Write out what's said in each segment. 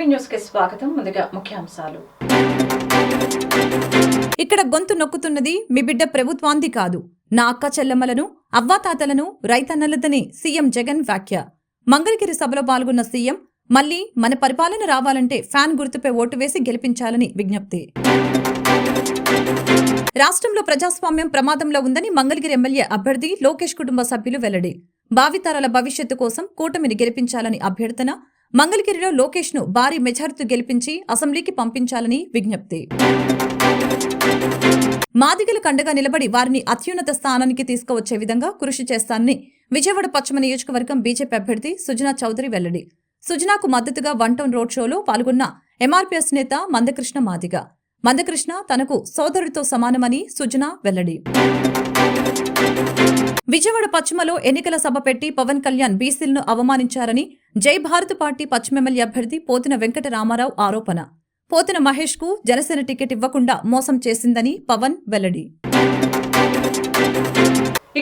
TV news కి స్వాగతం. ముందుగా ముఖ్యాంశాలు. ఇక్కడ గొంతు నొక్కుతున్నది మీ బిడ్డ ప్రభుత్వాంది కాదు, నా అక్క చెల్లెమ్మలను, అవ్వాతాతలను, రైతన్నలదని సీఎం జగన్ వ్యాఖ్య. మంగళగిరి సభలో పాల్గొన్న సీఎం మళ్లీ మన పరిపాలన రావాలంటే ఫ్యాన్ గుర్తుపై ఓటు వేసి గెలిపించాలని విజ్ఞప్తి. రాష్ట్రంలో ప్రజాస్వామ్యం ప్రమాదంలో ఉందని మంగళగిరి ఎమ్మెల్యే అభ్యర్థి లోకేష్ కుటుంబ సభ్యులు వెల్లడి. భావితరాల భవిష్యత్తు కోసం కూటమిని గెలిపించాలని అభ్యర్థన. మంగళగిరిలో లోకేష్ ను భారీ మెజార్టీతో గెలిపించి అసెంబ్లీకి పంపించాలని విజ్ఞప్తి. మాదిగల కండగా నిలబడి వారిని అత్యున్నత స్థానానికి తీసుకువచ్చే విధంగా కృషి చేస్తానని విజయవాడ పశ్చిమ నియోజకవర్గం బీజేపీ అభ్యర్థి సుజనా చౌదరి వెల్లడి. సుజనాకు మద్దతుగా వన్ టౌన్ రోడ్ షోలో పాల్గొన్న ఎంఆర్పీఎస్ నేత మందకృష్ణ మాదిగ. మందకృష్ణ తనకు సోదరుడితో సమానమని సుజనా వెల్లడి. విజయవాడ పశ్చిమలో ఎన్నికల సభ పెట్టి పవన్ కళ్యాణ్ బీసీలను అవమానించారని జై భారత్ పార్టీ పశ్చిమ ఎమ్మెల్యే అభ్యర్థి పోతిన వెంకట రామారావు ఆరోపణ. పోతిన మహేష్ కు జనసేన టికెట్ ఇవ్వకుండా మోసం చేసిందని పవన్ వెల్లడి.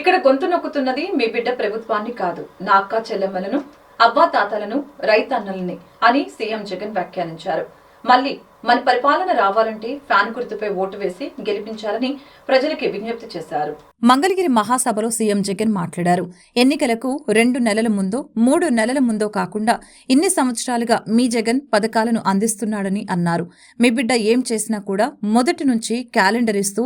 ఇక్కడ గొంతు నొక్కుతున్నది మీ బిడ్డ ప్రభుత్వాన్ని కాదు, నా అక్క చెల్లెమ్మలను, అవ్వాతాతలను, రైతన్నల్ని అని సీఎం జగన్ వ్యాఖ్యానించారు. మళ్లీ మన పరిపాలన రావాలంటే ఫ్యాన్ గుర్తుపై ఓటు వేసి గెలిపించాలని ప్రజలకి విజ్ఞప్తి చేశారు. మంగళగిరి మహాసభలో సీఎం జగన్ మాట్లాడారు. ఎన్నికలకు 2 నెలల ముందో 3 నెలల ముందో కాకుండా ఇన్ని సంవత్సరాలుగా మీ జగన్ పథకాలను అందిస్తున్నాడని అన్నారు. మీ బిడ్డ ఏం చేసినా కూడా మొదటి నుంచి క్యాలెండర్ ఇస్తూ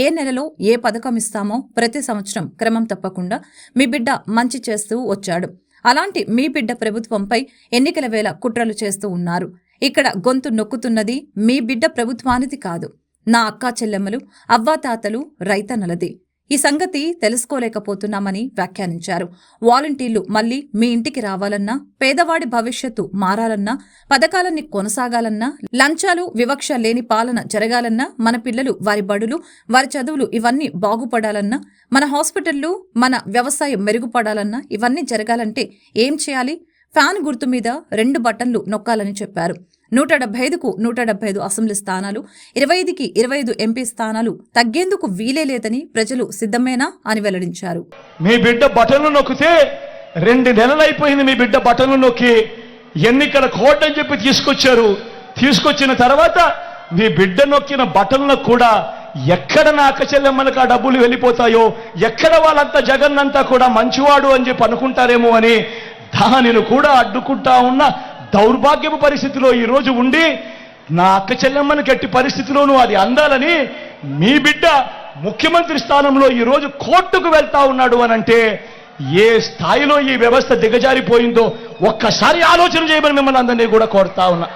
ఏ నెలలో ఏ పథకం ఇస్తామో ప్రతి సంవత్సరం క్రమం తప్పకుండా మీ బిడ్డ మంచి చేస్తూ వచ్చాడు. అలాంటి మీ బిడ్డ ప్రభుత్వంపై ఎన్నికల వేళ కుట్రలు చేస్తూ ఉన్నారు. ఇక్కడ గొంతు నొక్కుతున్నది మీ బిడ్డ ప్రభుత్వానిది కాదు, నా అక్కా చెల్లెమ్మలు, అవ్వాతాతలు, రైతన్నలది. ఈ సంగతి తెలుసుకోలేకపోతున్నామని వ్యాఖ్యానించారు. వాలంటీర్లు మళ్లీ మీ ఇంటికి రావాలన్నా, పేదవాడి భవిష్యత్తు మారాలన్నా, పథకాలన్నీ కొనసాగాలన్నా, లంచాలు వివక్ష లేని పాలన జరగాలన్నా, మన పిల్లలు వారి బడులు వారి చదువులు ఇవన్నీ బాగుపడాలన్నా, మన హాస్పిటళ్లు మన వ్యవసాయం మెరుగుపడాలన్నా, ఇవన్నీ జరగాలంటే ఏం చేయాలి? ఫ్యాన్ గుర్తు మీద 2 బటన్లు నొక్కాలని చెప్పారు. 175కు 175 అసెంబ్లీ స్థానాలు, 25కి 25 ఎంపీ స్థానాలు తగ్గేందుకు వీలే లేదని ప్రజలు సిద్ధమేనా అని వెల్లడించారు. మీ బిడ్డ బటన్లు నొక్కితే 2 నెలలైపోయింది. మీ బిడ్డ బటన్లు నొక్కి ఎన్నికల కోడ్ అని చెప్పి తీసుకొచ్చారు. తీసుకొచ్చిన తర్వాత మీ బిడ్డ నొక్కిన బటన్లకు కూడా ఎక్కడ నా అక్క చెల్లెమ్మలకు ఆ డబ్బులు వెళ్ళిపోతాయో, ఎక్కడ వాళ్ళంతా జగన్ అంతా కూడా మంచివాడు అని చెప్పి అనుకుంటారేమో అని దానిని కూడా అడ్డుకుంటా ఉన్న దౌర్భాగ్యపు పరిస్థితిలో ఈరోజు ఉండి, నా అక్క చెల్లెమ్మని గట్టి పరిస్థితిలోనూ అది అందాలని మీ బిడ్డ ముఖ్యమంత్రి స్థానంలో ఈరోజు కోర్టుకు వెళ్తా ఉన్నాడు అనంటే ఏ స్థాయిలో ఈ వ్యవస్థ దిగజారిపోయిందో ఒక్కసారి ఆలోచన చేయమని మిమ్మల్ని అందరినీ కూడా కోరుతా ఉన్నా.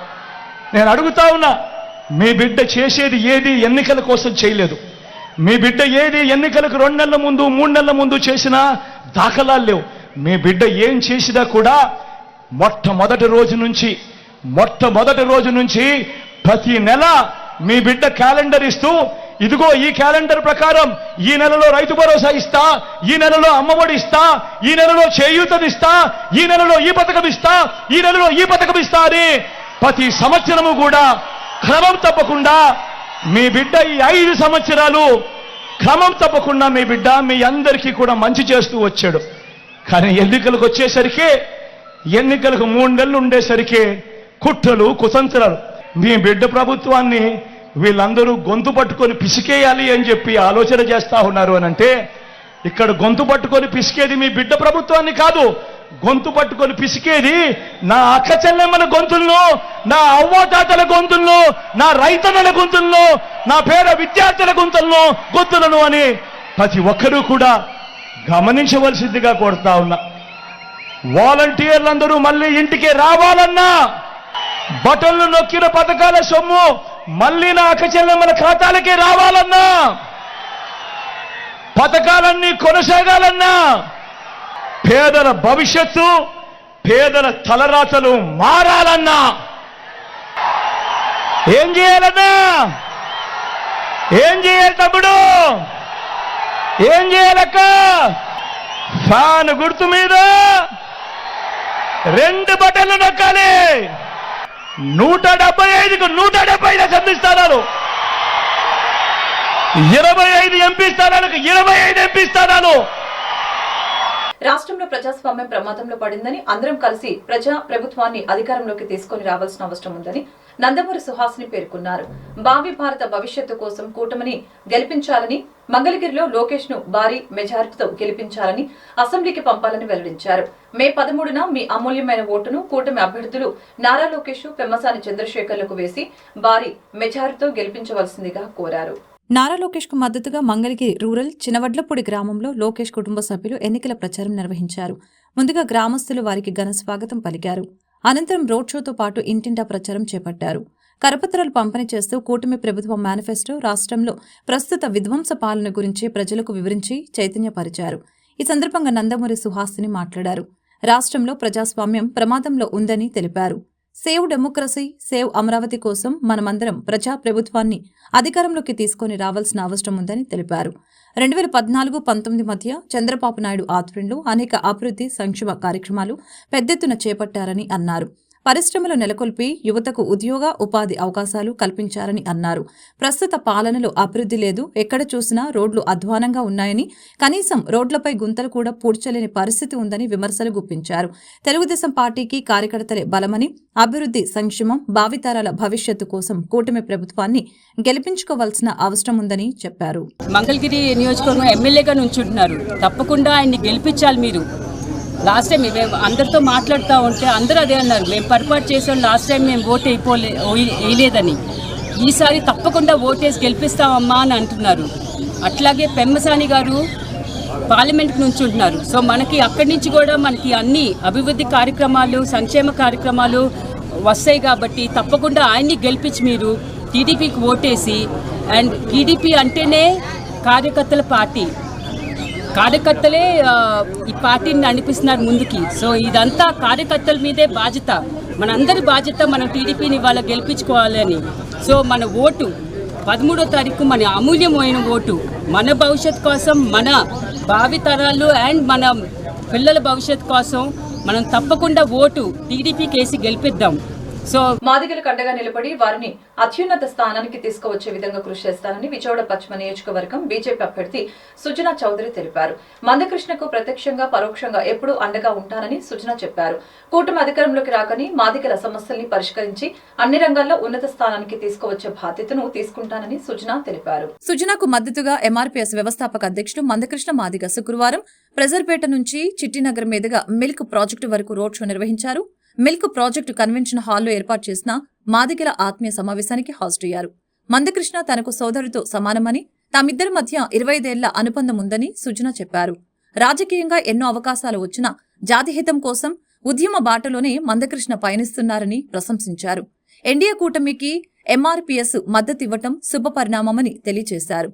నేను అడుగుతా ఉన్నా, మీ బిడ్డ చేసేది ఏది ఎన్నికల కోసం చేయలేదు. మీ బిడ్డ ఏది ఎన్నికలకు 2 నెలల ముందు 3 నెలల ముందు చేసినా దాఖలాలు లేవు. మీ బిడ్డ ఏం చేసినా కూడా మొట్టమొదటి రోజు నుంచి ప్రతి నెల మీ బిడ్డ క్యాలెండర్ ఇస్తూ, ఇదిగో ఈ క్యాలెండర్ ప్రకారం ఈ నెలలో రైతు భరోసా ఇస్తా, ఈ నెలలో అమ్మఒడి ఇస్తా, ఈ నెలలో చేయూతనిస్తా, ఈ నెలలో ఈ పథకం ఇస్తా, ఈ నెలలో ఈ పథకం ఇస్తా అని ప్రతి సంవత్సరము కూడా క్రమం తప్పకుండా మీ బిడ్డ ఈ 5 సంవత్సరాలు క్రమం తప్పకుండా మీ బిడ్డ మీ అందరికీ కూడా మంచి చేస్తూ వచ్చాడు. కానీ ఎన్నికలకు వచ్చేసరికి, ఎన్నికలకు 3 నెలలు ఉండేసరికి కుట్రలు కుతంత్రాలు. మీ బిడ్డ ప్రభుత్వాన్ని వీళ్ళందరూ గొంతు పట్టుకొని పిసికేయాలి అని చెప్పి ఆలోచన చేస్తా ఉన్నారు అనంటే, ఇక్కడ గొంతు పట్టుకొని పిసికేది మీ బిడ్డ ప్రభుత్వాన్ని కాదు. గొంతు పట్టుకొని పిసికేది నా అక్క చెల్లెమ్మల గొంతుల్లో, నా అవ్వాతాతల గొంతుల్లో, నా రైతన్నల గొంతుల్లో, నా పేద విద్యార్థుల గొంతులను అని ప్రతి ఒక్కరూ కూడా గమనించవలసిందిగా కోరుతా ఉన్నా. వాలంటీర్లందరూ మళ్ళీ ఇంటికి రావాలన్నా, బటన్లు నొక్కిన పథకాల సొమ్ము మళ్ళీ నా అక్క చెల్లెమ్మల ఖాతాలకే రావాలన్నా, పథకాలన్నీ కొనసాగాలన్నా, పేదల భవిష్యత్తు, పేదల తలరాతలు మారాలన్నా ఏం చేయాలన్నా? ఏం చేయాలి తమ్ముడు? ఏం చేయాలక్క? ఫ్యాన్ గుర్తు మీద 2 బటన్లు నొక్కాలి. 175కు 175 అసెంబ్లీ స్థానాలు, 25 ఎంపీ స్థానాలకు 25 ఎంపీ స్థానాలు, రాష్ట్రంలో ప్రజాస్వామ్యం ప్రమాదంలో పడిందని అందరం కలిసి ప్రభుత్వాన్ని అధికారంలోకి తీసుకుని రావాల్సిన అవసరం ఉందని నందమూరి సుహాసిని పేర్కొన్నారు. భావి భారత భవిష్యత్తు కోసం కూటమిని గెలిపించాలని, మంగళగిరిలో లోకేష్ ను భారీ మెజారిటీతో గెలిపించాలని అసెంబ్లీకి పంపాలని వెల్లడించారు. మే 13న మీ అమూల్యమైన ఓటును కూటమి అభ్యర్థులు నారా లోకేష్, పెమ్మసాని చంద్రశేఖర్లకు వేసి భారీ మెజారిటీతో గెలిపించవలసిందిగా కోరారు. నారా లోకేష్ కు మద్దతుగా మంగళగిరి రూరల్ చినవడ్లపూడి గ్రామంలో లోకేష్ కుటుంబ సభ్యులు ఎన్నికల ప్రచారం నిర్వహించారు. ముందుగా గ్రామస్తులు వారికి ఘన స్వాగతం పలికారు. అనంతరం రోడ్ షోతో పాటు ఇంటింటా ప్రచారం చేపట్టారు. కరపత్రాలు పంపిణీ చేస్తూ కూటమి ప్రభుత్వ మేనిఫెస్టో, రాష్ట్రంలో ప్రస్తుత విధ్వంస పాలన గురించి ప్రజలకు వివరించి చైతన్యపరిచారు. ఈ సందర్భంగా నందమూరి సుహాసిని మాట్లాడారు. రాష్ట్రంలో ప్రజాస్వామ్యం ప్రమాదంలో ఉందని తెలిపారు. సేవ్ డెమోక్రసీ, సేవ్ అమరావతి కోసం మనమందరం ప్రభుత్వాన్ని అధికారంలోకి తీసుకుని రావాల్సిన అవసరం ఉందని తెలిపారు. 2014-19 మధ్య చంద్రబాబు నాయుడు ఆధ్వర్యంలో అనేక అభివృద్ధి సంక్షేమ కార్యక్రమాలు పెద్దెత్తున చేపట్టారని అన్నారు. పరిశ్రమలు నెలకొల్పి యువతకు ఉద్యోగ ఉపాధి అవకాశాలు కల్పించారని అన్నారు. ప్రస్తుత పాలనలో అభివృద్ధి లేదు, ఎక్కడ చూసినా రోడ్లు అధ్వానంగా ఉన్నాయని, కనీసం రోడ్లపై గుంతలు కూడా పూడ్చలేని పరిస్థితి ఉందని విమర్శలు గుప్పించారు. తెలుగుదేశం పార్టీకి కార్యకర్తలే బలమని, అభివృద్ధి సంక్షేమం, భావితరాల భవిష్యత్తు కోసం కూటమి ప్రభుత్వాన్ని గెలిపించుకోవాల్సిన అవసరం ఉందని చెప్పారు. మంగళగిరి నియోజకవర్గం ఎమ్మెల్యేగా నుంచుంటున్నారు, తప్పకుండా ఆయన్ని గెలిపించాలి. మీరు లాస్ట్ టైం మేము అందరితో మాట్లాడుతూ ఉంటే అందరూ అదే అన్నారు, మేము పొరపాటు చేసాం, లాస్ట్ టైం మేము ఓటు వేయలేదని, ఈసారి తప్పకుండా ఓటేసి గెలిపిస్తామమ్మా అని అంటున్నారు. అట్లాగే పెమ్మసాని గారు పార్లమెంట్కి నుంచుంటున్నారు. సో మనకి అక్కడి నుంచి కూడా మనకి అన్ని అభివృద్ధి కార్యక్రమాలు, సంక్షేమ కార్యక్రమాలు వస్తాయి కాబట్టి తప్పకుండా ఆయన్ని గెలిపించి మీరు టీడీపీకి ఓటేసి, అండ్ టీడీపీ అంటేనే కార్యకర్తల పార్టీ, కార్యకర్తలే ఈ పార్టీని నడిపిస్తున్నారు ముందుకి. సో ఇదంతా కార్యకర్తల మీదే బాధ్యత, మనందరి బాధ్యత మనం టీడీపీని ఇవాళ గెలిపించుకోవాలని. సో మన ఓటు 13వ తారీఖు మన అమూల్యమైన ఓటు, మన భవిష్యత్ కోసం, మన భావితరాలు అండ్ మన పిల్లల భవిష్యత్ కోసం మనం తప్పకుండా ఓటు టీడీపీకి వేసి గెలిపిద్దాం. సో మాదిగలకు అండగా నిలబడి వారిని అత్యున్నత స్థానానికి తీసుకువచ్చే విధంగా కృషి చేస్తానని విజయవాడ పశ్చిమ నియోజకవర్గం బీజేపీ అభ్యర్థి సుజనా చౌదరి తెలిపారు. మందకృష్ణకు ప్రత్యక్షంగా పరోక్షంగా ఎప్పుడూ అండగా ఉంటానని సుజనా చెప్పారు. కూటమి అధికారంలోకి రాకని మాదిగల సమస్యల్ని పరిష్కరించి అన్ని రంగాల్లో ఉన్నత స్థానానికి తీసుకువచ్చే బాధ్యతను తీసుకుంటానని సుజనా తెలిపారు. సుజనాకు మద్దతుగా ఎంఆర్పీఎస్ వ్యవస్థాపక అధ్యక్షుడు మందకృష్ణ మాదిగ శుక్రవారం ప్రెజర్పేట నుంచి చిట్టినగర్ మీదుగా మిల్క్ ప్రాజెక్టు వరకు రోడ్ షో నిర్వహించారు. మిల్క్ ప్రాజెక్టు కన్వెన్షన్ హాల్లో ఏర్పాటు చేసిన మాదిగల ఆత్మీయ సమావేశానికి హాజరయ్యారు. మందకృష్ణ తనకు సోదరుడితో సమానమని, తామిద్దరి మధ్య 25 ఏళ్ల అనుబంధం ఉందని సుజనా చెప్పారు. రాజకీయంగా ఎన్నో అవకాశాలు వచ్చినా జాతిహితం కోసం ఉద్యమ బాటలోనే మందకృష్ణ పయనిస్తున్నారని ప్రశంసించారు. ఎన్డీఏ కూటమికి ఎంఆర్పీఎస్ మద్దతివ్వటం శుభపరిణామమని తెలియజేశారు.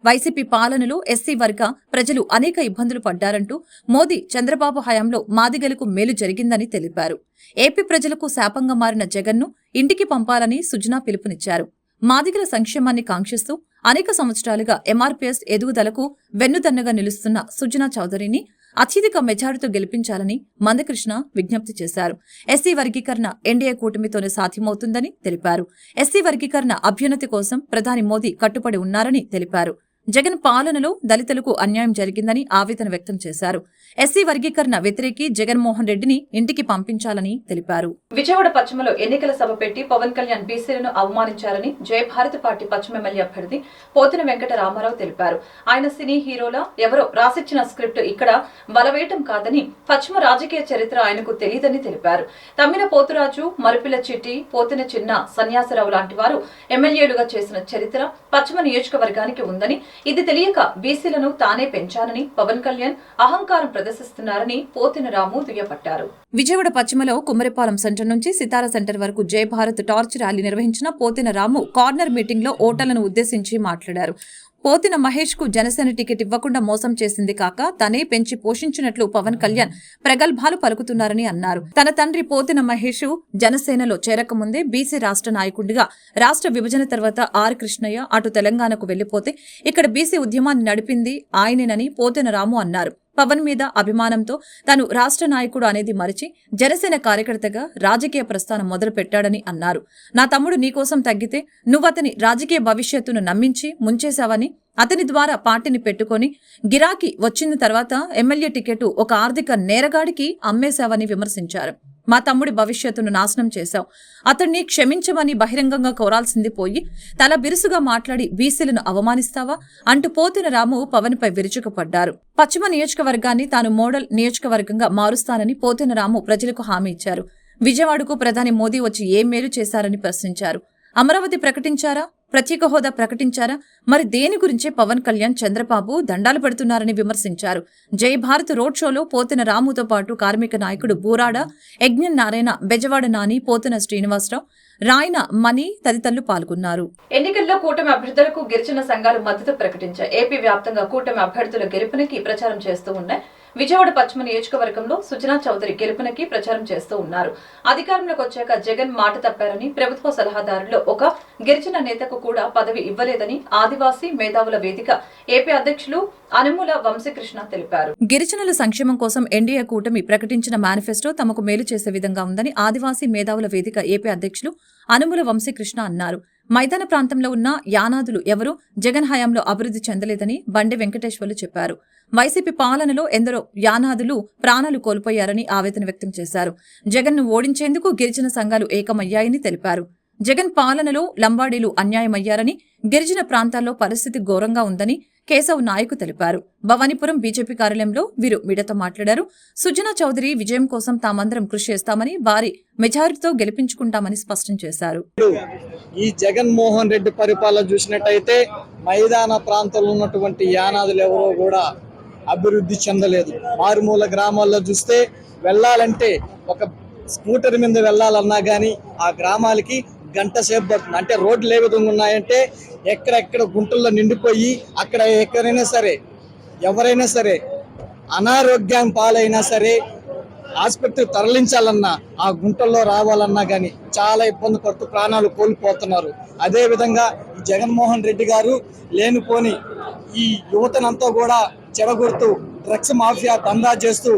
వైసీపీ పాలనలో ఎస్సీ వర్గ ప్రజలు అనేక ఇబ్బందులు పడ్డారంటూ మోదీ, చంద్రబాబు హయాంలో మాదిగలకు మేలు జరిగిందని తెలిపారు. ఏపీ ప్రజలకు శాపంగా మారిన జగన్ను ఇంటికి పంపాలని సుజనా పిలుపునిచ్చారు. మాదిగల సంక్షేమాన్ని కాంక్షిస్తూ అనేక సంవత్సరాలుగా ఎంఆర్పీఎస్ ఎదుగుదలకు వెన్నుదన్నుగా నిలుస్తున్న సుజనా చౌదరిని అత్యధిక మెజారిటీతో గెలిపించాలని మందకృష్ణ విజ్ఞప్తి చేశారు. ఎస్సీ వర్గీకరణ ఎన్డీఏ కూటమితోనే సాధ్యమవుతుందని తెలిపారు. ఎస్సీ వర్గీకరణ అభ్యున్నతి కోసం ప్రధాని మోదీ కట్టుబడి ఉన్నారని తెలిపారు. జగన్ పాలనలో దళితులకు అన్యాయం జరిగిందని ఆవేదన వ్యక్తం చేశారు. ఎస్సీ వర్గీకరణ వ్యతిరేకి జగన్మోహన్ రెడ్డిని ఇంటికి పంపించాలని తెలిపారు. విజయవాడ పశ్చిమలో ఎన్నికల సభ పెట్టి పవన్ కళ్యాణ్ బీసీలను అవమానించారని జయభారతి పార్టీ పశ్చిమ ఎమ్మెల్యే అభ్యర్థి పోతిన వెంకట రామారావు తెలిపారు. ఆయన సినీ హీరోలా ఎవరో రాసిచ్చిన స్క్రిప్ట్ ఇక్కడ బలవేయటం కాదని, పశ్చిమ రాజకీయ చరిత్ర ఆయనకు తెలియదని తెలిపారు. తమ్మిన పోతురాజు, మరుపిల్ల చిట్టి, పోతిన చిన్న సన్యాసరావు లాంటి వారు ఎమ్మెల్యేలుగా చేసిన చరిత్ర పశ్చిమ నియోజకవర్గానికి ఉందని, ఇది తెలియక బీసీలను తానే పెంచానని పవన్ కళ్యాణ్ అహంకారం ప్రదర్శిస్తున్నారని పోతిన రాము దుయ్యపట్టారు. విజయవాడ పశ్చిమలో కుమ్మరిపాలెం సెంటర్ నుంచి సితారా సెంటర్ వరకు జై భారత్ టార్చ్ ర్యాలీ నిర్వహించిన పోతిన రాము కార్నర్ మీటింగ్ లో ఓటర్లను ఉద్దేశించి మాట్లాడారు. పోతిన మహేష్ కు జనసేన టికెట్ ఇవ్వకుండా మోసం చేసింది కాక తనే పెంచి పోషించినట్లు పవన్ కళ్యాణ్ ప్రగల్భాలు పలుకుతున్నారని అన్నారు. తన తండ్రి పోతిన మహేష్ జనసేనలో చేరకముందే బీసీ రాష్ట్ర నాయకుడిగా, రాష్ట్ర విభజన తర్వాత ఆర్ కృష్ణయ్య అటు తెలంగాణకు వెళ్లిపోతే ఇక్కడ బీసీ ఉద్యమాన్ని నడిపింది ఆయనేనని పోతిన రాము అన్నారు. పవన్ మీద అభిమానంతో తాను రాష్ట్ర నాయకుడు అనేది మరిచి జనసేన కార్యకర్తగా రాజకీయ ప్రస్థానం మొదలు పెట్టాడని అన్నారు. నా తమ్ముడు నీకోసం తగ్గితే నువ్వతని రాజకీయ భవిష్యత్తును నమ్మించి ముంచేశావని, అతని ద్వారా పార్టీని పెట్టుకొని గిరాకీ వచ్చిన తర్వాత ఎమ్మెల్యే టికెట్ ఒక ఆర్థిక నేరగాడికి అమ్మేశావని విమర్శించారు. మా తమ్ముడి భవిష్యత్తును నాశనం చేశావు, అతన్ని క్షమించమని బహిరంగంగా కోరాల్సింది పోయి తల బిరుసుగా మాట్లాడి బీసీలను అవమానిస్తావా అంటూ పోతిన రాము పవన్ పై విరుచుకుపడ్డారు. పశ్చిమ నియోజకవర్గాన్ని తాను మోడల్ నియోజకవర్గంగా మారుస్తానని పోతిన రాము ప్రజలకు హామీ ఇచ్చారు. విజయవాడకు ప్రధాని మోదీ వచ్చి ఏం మేలు చేశారని ప్రశ్నించారు. అమరావతి ప్రకటించారా, ప్రత్యేక హోదా ప్రకటించారా, మరి దేని గురించే పవన్ కళ్యాణ్ చంద్రబాబు దండాలు పెడుతున్నారని విమర్శించారు. జై భారత్ రోడ్ షోలో పోతిన రాముతో పాటు కార్మిక నాయకుడు బూరాడ, యజ్ఞం నారాయణ, బెజవాడ నాని, పోతిన శ్రీనివాసరావు, రాయన మణి తదితరులు పాల్గొన్నారు. ఎన్నికల్లో కూటమి అభ్యర్థులకు గిరిజన సంఘాలు మద్దతు ప్రకటించాయి. ఏపీ వ్యాప్తంగా కూటమి అభ్యర్థుల గెలుపునికి ప్రచారం చేస్తూ ఉన్నాయి. విజయవాడ పశ్చిమ నియోజకవర్గంలో సుజనా చౌదరి గెలుపునకి ప్రచారం చేస్తూ ఉన్నారు. అధికారంలోకి వచ్చాక జగన్ మాట తప్పారని, ప్రభుత్వ సలహాదారుల్లో ఒక గిరిజన నేతకు కూడా పదవి ఇవ్వలేదని ఆదివాసీ మేధావుల వేదిక ఏపీ అధ్యక్షులు అనుముల వంశీకృష్ణ తెలిపారు. గిరిజనుల సంక్షేమం కోసం ఎన్డీఏ కూటమి ప్రకటించిన మేనిఫెస్టో తమకు మేలు చేసే విధంగా ఉందని ఆదివాసీ మేధావుల వేదిక ఏపీ అధ్యక్షులు అనుముల వంశీకృష్ణ అన్నారు. మైదాన ప్రాంతంలో ఉన్న యానాదులు ఎవరూ జగన్ హయాంలో అభివృద్ధి చెందలేదని బండి వెంకటేశ్వర్లు చెప్పారు. వైసీపీ పాలనలో ఎందరో యానాదులు ప్రాణాలు కోల్పోయారని ఆవేదన వ్యక్తం చేశారు. జగన్ను ఓడించేందుకు గిరిజన సంఘాలు ఏకమయ్యాయని తెలిపారు. జగన్ పాలనలో లంబాడీలు అన్యాయమయ్యారని, గిరిజన ప్రాంతాల్లో పరిస్థితి ఘోరంగా ఉందని కేశవ్ నాయక్ తెలిపారు. భవానీపురం బీజేపీ కార్యాలయంలో వీరు మీడియాతో మాట్లాడారు. సుజనా చౌదరి విజయం కోసం తామందరం కృషి చేస్తామని, భారీ మెజారిటీతో గెలిపించుకుంటామని స్పష్టం చేశారు. ఈ జగన్మోహన్ రెడ్డి పరిపాలన చూసినట్టయితే మైదాన ప్రాంతంలో ఉన్నటువంటి యానాదులు ఎవరో కూడా అభివృద్ధి చెందలేదు. మారుమూల గ్రామాల్లో చూస్తే వెళ్ళాలంటే ఒక స్కూటర్ మీద వెళ్ళాలన్నా కానీ ఆ గ్రామాలకి గంట సేపు పడుతుంది. అంటే రోడ్లు ఏ విధంగా ఉన్నాయంటే ఎక్కడెక్కడ గుంటల్లో నిండిపోయి అక్కడ ఎక్కడైనా సరే ఎవరైనా సరే అనారోగ్యం పాలైనా సరే ఆసుపత్రి తరలించాలన్నా ఆ గుంటల్లో రావాలన్నా కానీ చాలా ఇబ్బంది పడుతూ ప్రాణాలు కోల్పోతున్నారు. అదేవిధంగా ఈ జగన్మోహన్ రెడ్డి గారు లేనిపోని ఈ యువతనంతా కూడా చెడగొడుతూ డ్రగ్స్ మాఫియా దందా చేస్తూ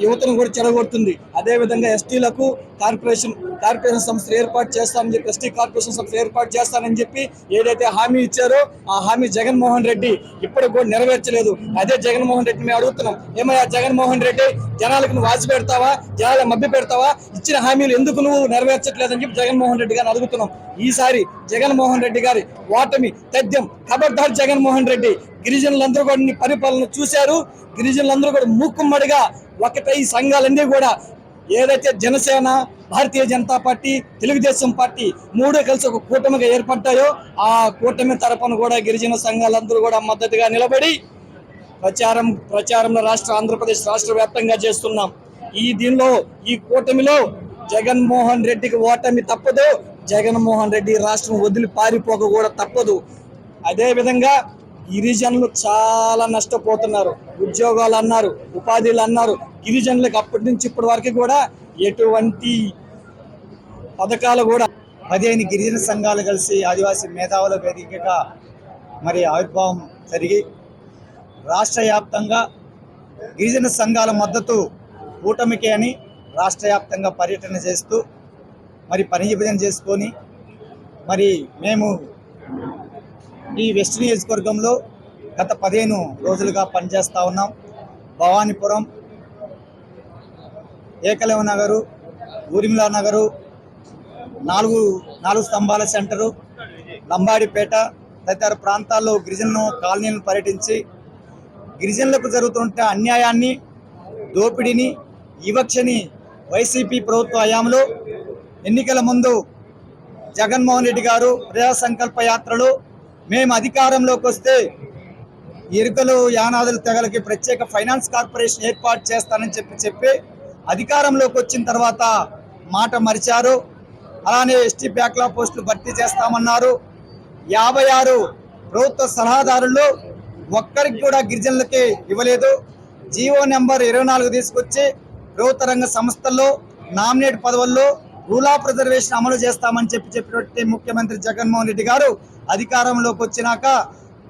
యువతను కూడా చెడగొడుతుంది. అదేవిధంగా ఎస్టీలకు కార్పొరేషన్ సంస్థ ఏర్పాటు చేస్తానని చెప్పి ఎస్టీ కార్పొరేషన్ సంస్థ ఏర్పాటు చేస్తానని చెప్పి ఏదైతే హామీ ఇచ్చారో ఆ హామీ జగన్మోహన్ రెడ్డి ఇప్పటికి కూడా నెరవేర్చలేదు. అదే జగన్మోహన్ రెడ్డి మేము అడుగుతున్నాం, ఏమయ్యా జగన్మోహన్ రెడ్డి, జనాలకు నువ్వు వాచి పెడతావా, జనాల మభ్య పెడతావా, ఇచ్చిన హామీలు ఎందుకు నువ్వు నెరవేర్చట్లేదని చెప్పి జగన్మోహన్ రెడ్డి గారిని అడుగుతున్నాం. ఈసారి జగన్మోహన్ రెడ్డి గారి ఓటమి తథ్యం. ఖబర్దార్ జగన్మోహన్ రెడ్డి. గిరిజనులందరూ కూడా నీ పరిపాలన చూశారు. గిరిజనులందరూ కూడా మూకుమ్మడిగా ఒకటై సంఘాలన్నీ కూడా ఏదైతే జనసేన, భారతీయ జనతా పార్టీ, తెలుగుదేశం పార్టీ మూడు కలిసి ఒక కూటమిగా ఏర్పడ్డాయో ఆ కూటమి తరపున కూడా గిరిజన సంఘాలందరూ కూడా మద్దతుగా నిలబడి ప్రచారంలో ఆంధ్రప్రదేశ్ రాష్ట్ర వ్యాప్తంగా చేస్తున్నాం. ఈ కూటమిలో జగన్మోహన్ రెడ్డికి ఓటమి తప్పదు. జగన్మోహన్ రెడ్డి రాష్ట్రం వదిలి పారిపోక కూడా తప్పదు. అదేవిధంగా గిరిజనులు చాలా నష్టపోతున్నారు. ఉద్యోగాలు అన్నారు, ఉపాధిలు అన్నారు. గిరిజనులకు అప్పటి నుంచి ఇప్పటి వరకు కూడా ఎటువంటి పథకాలు కూడా 15 గిరిజన సంఘాలు కలిసి ఆదివాసీ మేధావుల వేదికగా మరి ఆవిర్భావం జరిగి రాష్ట్ర వ్యాప్తంగా గిరిజన సంఘాల మద్దతు కూటమికి అని రాష్ట్ర వ్యాప్తంగా పర్యటన చేస్తూ మరి పని విభజన చేసుకొని మరి మేము ఈ వెస్ట్ నియోజకవర్గంలో గత 15 రోజులుగా పనిచేస్తూ ఉన్నాం. భవానీపురం, ఏకలవ నగరు, ఊరిమిలా నగరు, నాలుగు స్తంభాల సెంటరు, లంబాడిపేట తదితర ప్రాంతాల్లో గిరిజన కాలనీలను పర్యటించి గిరిజనులకు జరుగుతున్న అన్యాయాన్ని, దోపిడీని, వివక్షని వైసీపీ ప్రభుత్వ హయాంలో ఎన్నికల ముందు జగన్మోహన్ రెడ్డి గారు ప్రజా సంకల్ప యాత్రలో మేము అధికారంలోకి వస్తే ఎరుకలు యానాదుల తెగలకి ప్రత్యేక ఫైనాన్స్ కార్పొరేషన్ ఏర్పాటు చేస్తానని చెప్పి అధికారంలోకి వచ్చిన తర్వాత మాట మరిచారు. అలానే ఎస్టీ బ్యాక్లాగ్ పోస్టులు భర్తీ చేస్తామన్నారు. 56 ప్రభుత్వ సలహాదారుల్లో ఒక్కరికి కూడా గిరిజనులకి ఇవ్వలేదు. జీవో నెంబర్ 24 తీసుకొచ్చి ప్రభుత్వ రంగ సంస్థల్లో నామినేట్ పదవుల్లో రూల్ ఆఫ్ రిజర్వేషన్ అమలు చేస్తామని చెప్పినట్టు ముఖ్యమంత్రి జగన్మోహన్ రెడ్డి గారు అధికారంలోకి వచ్చినాక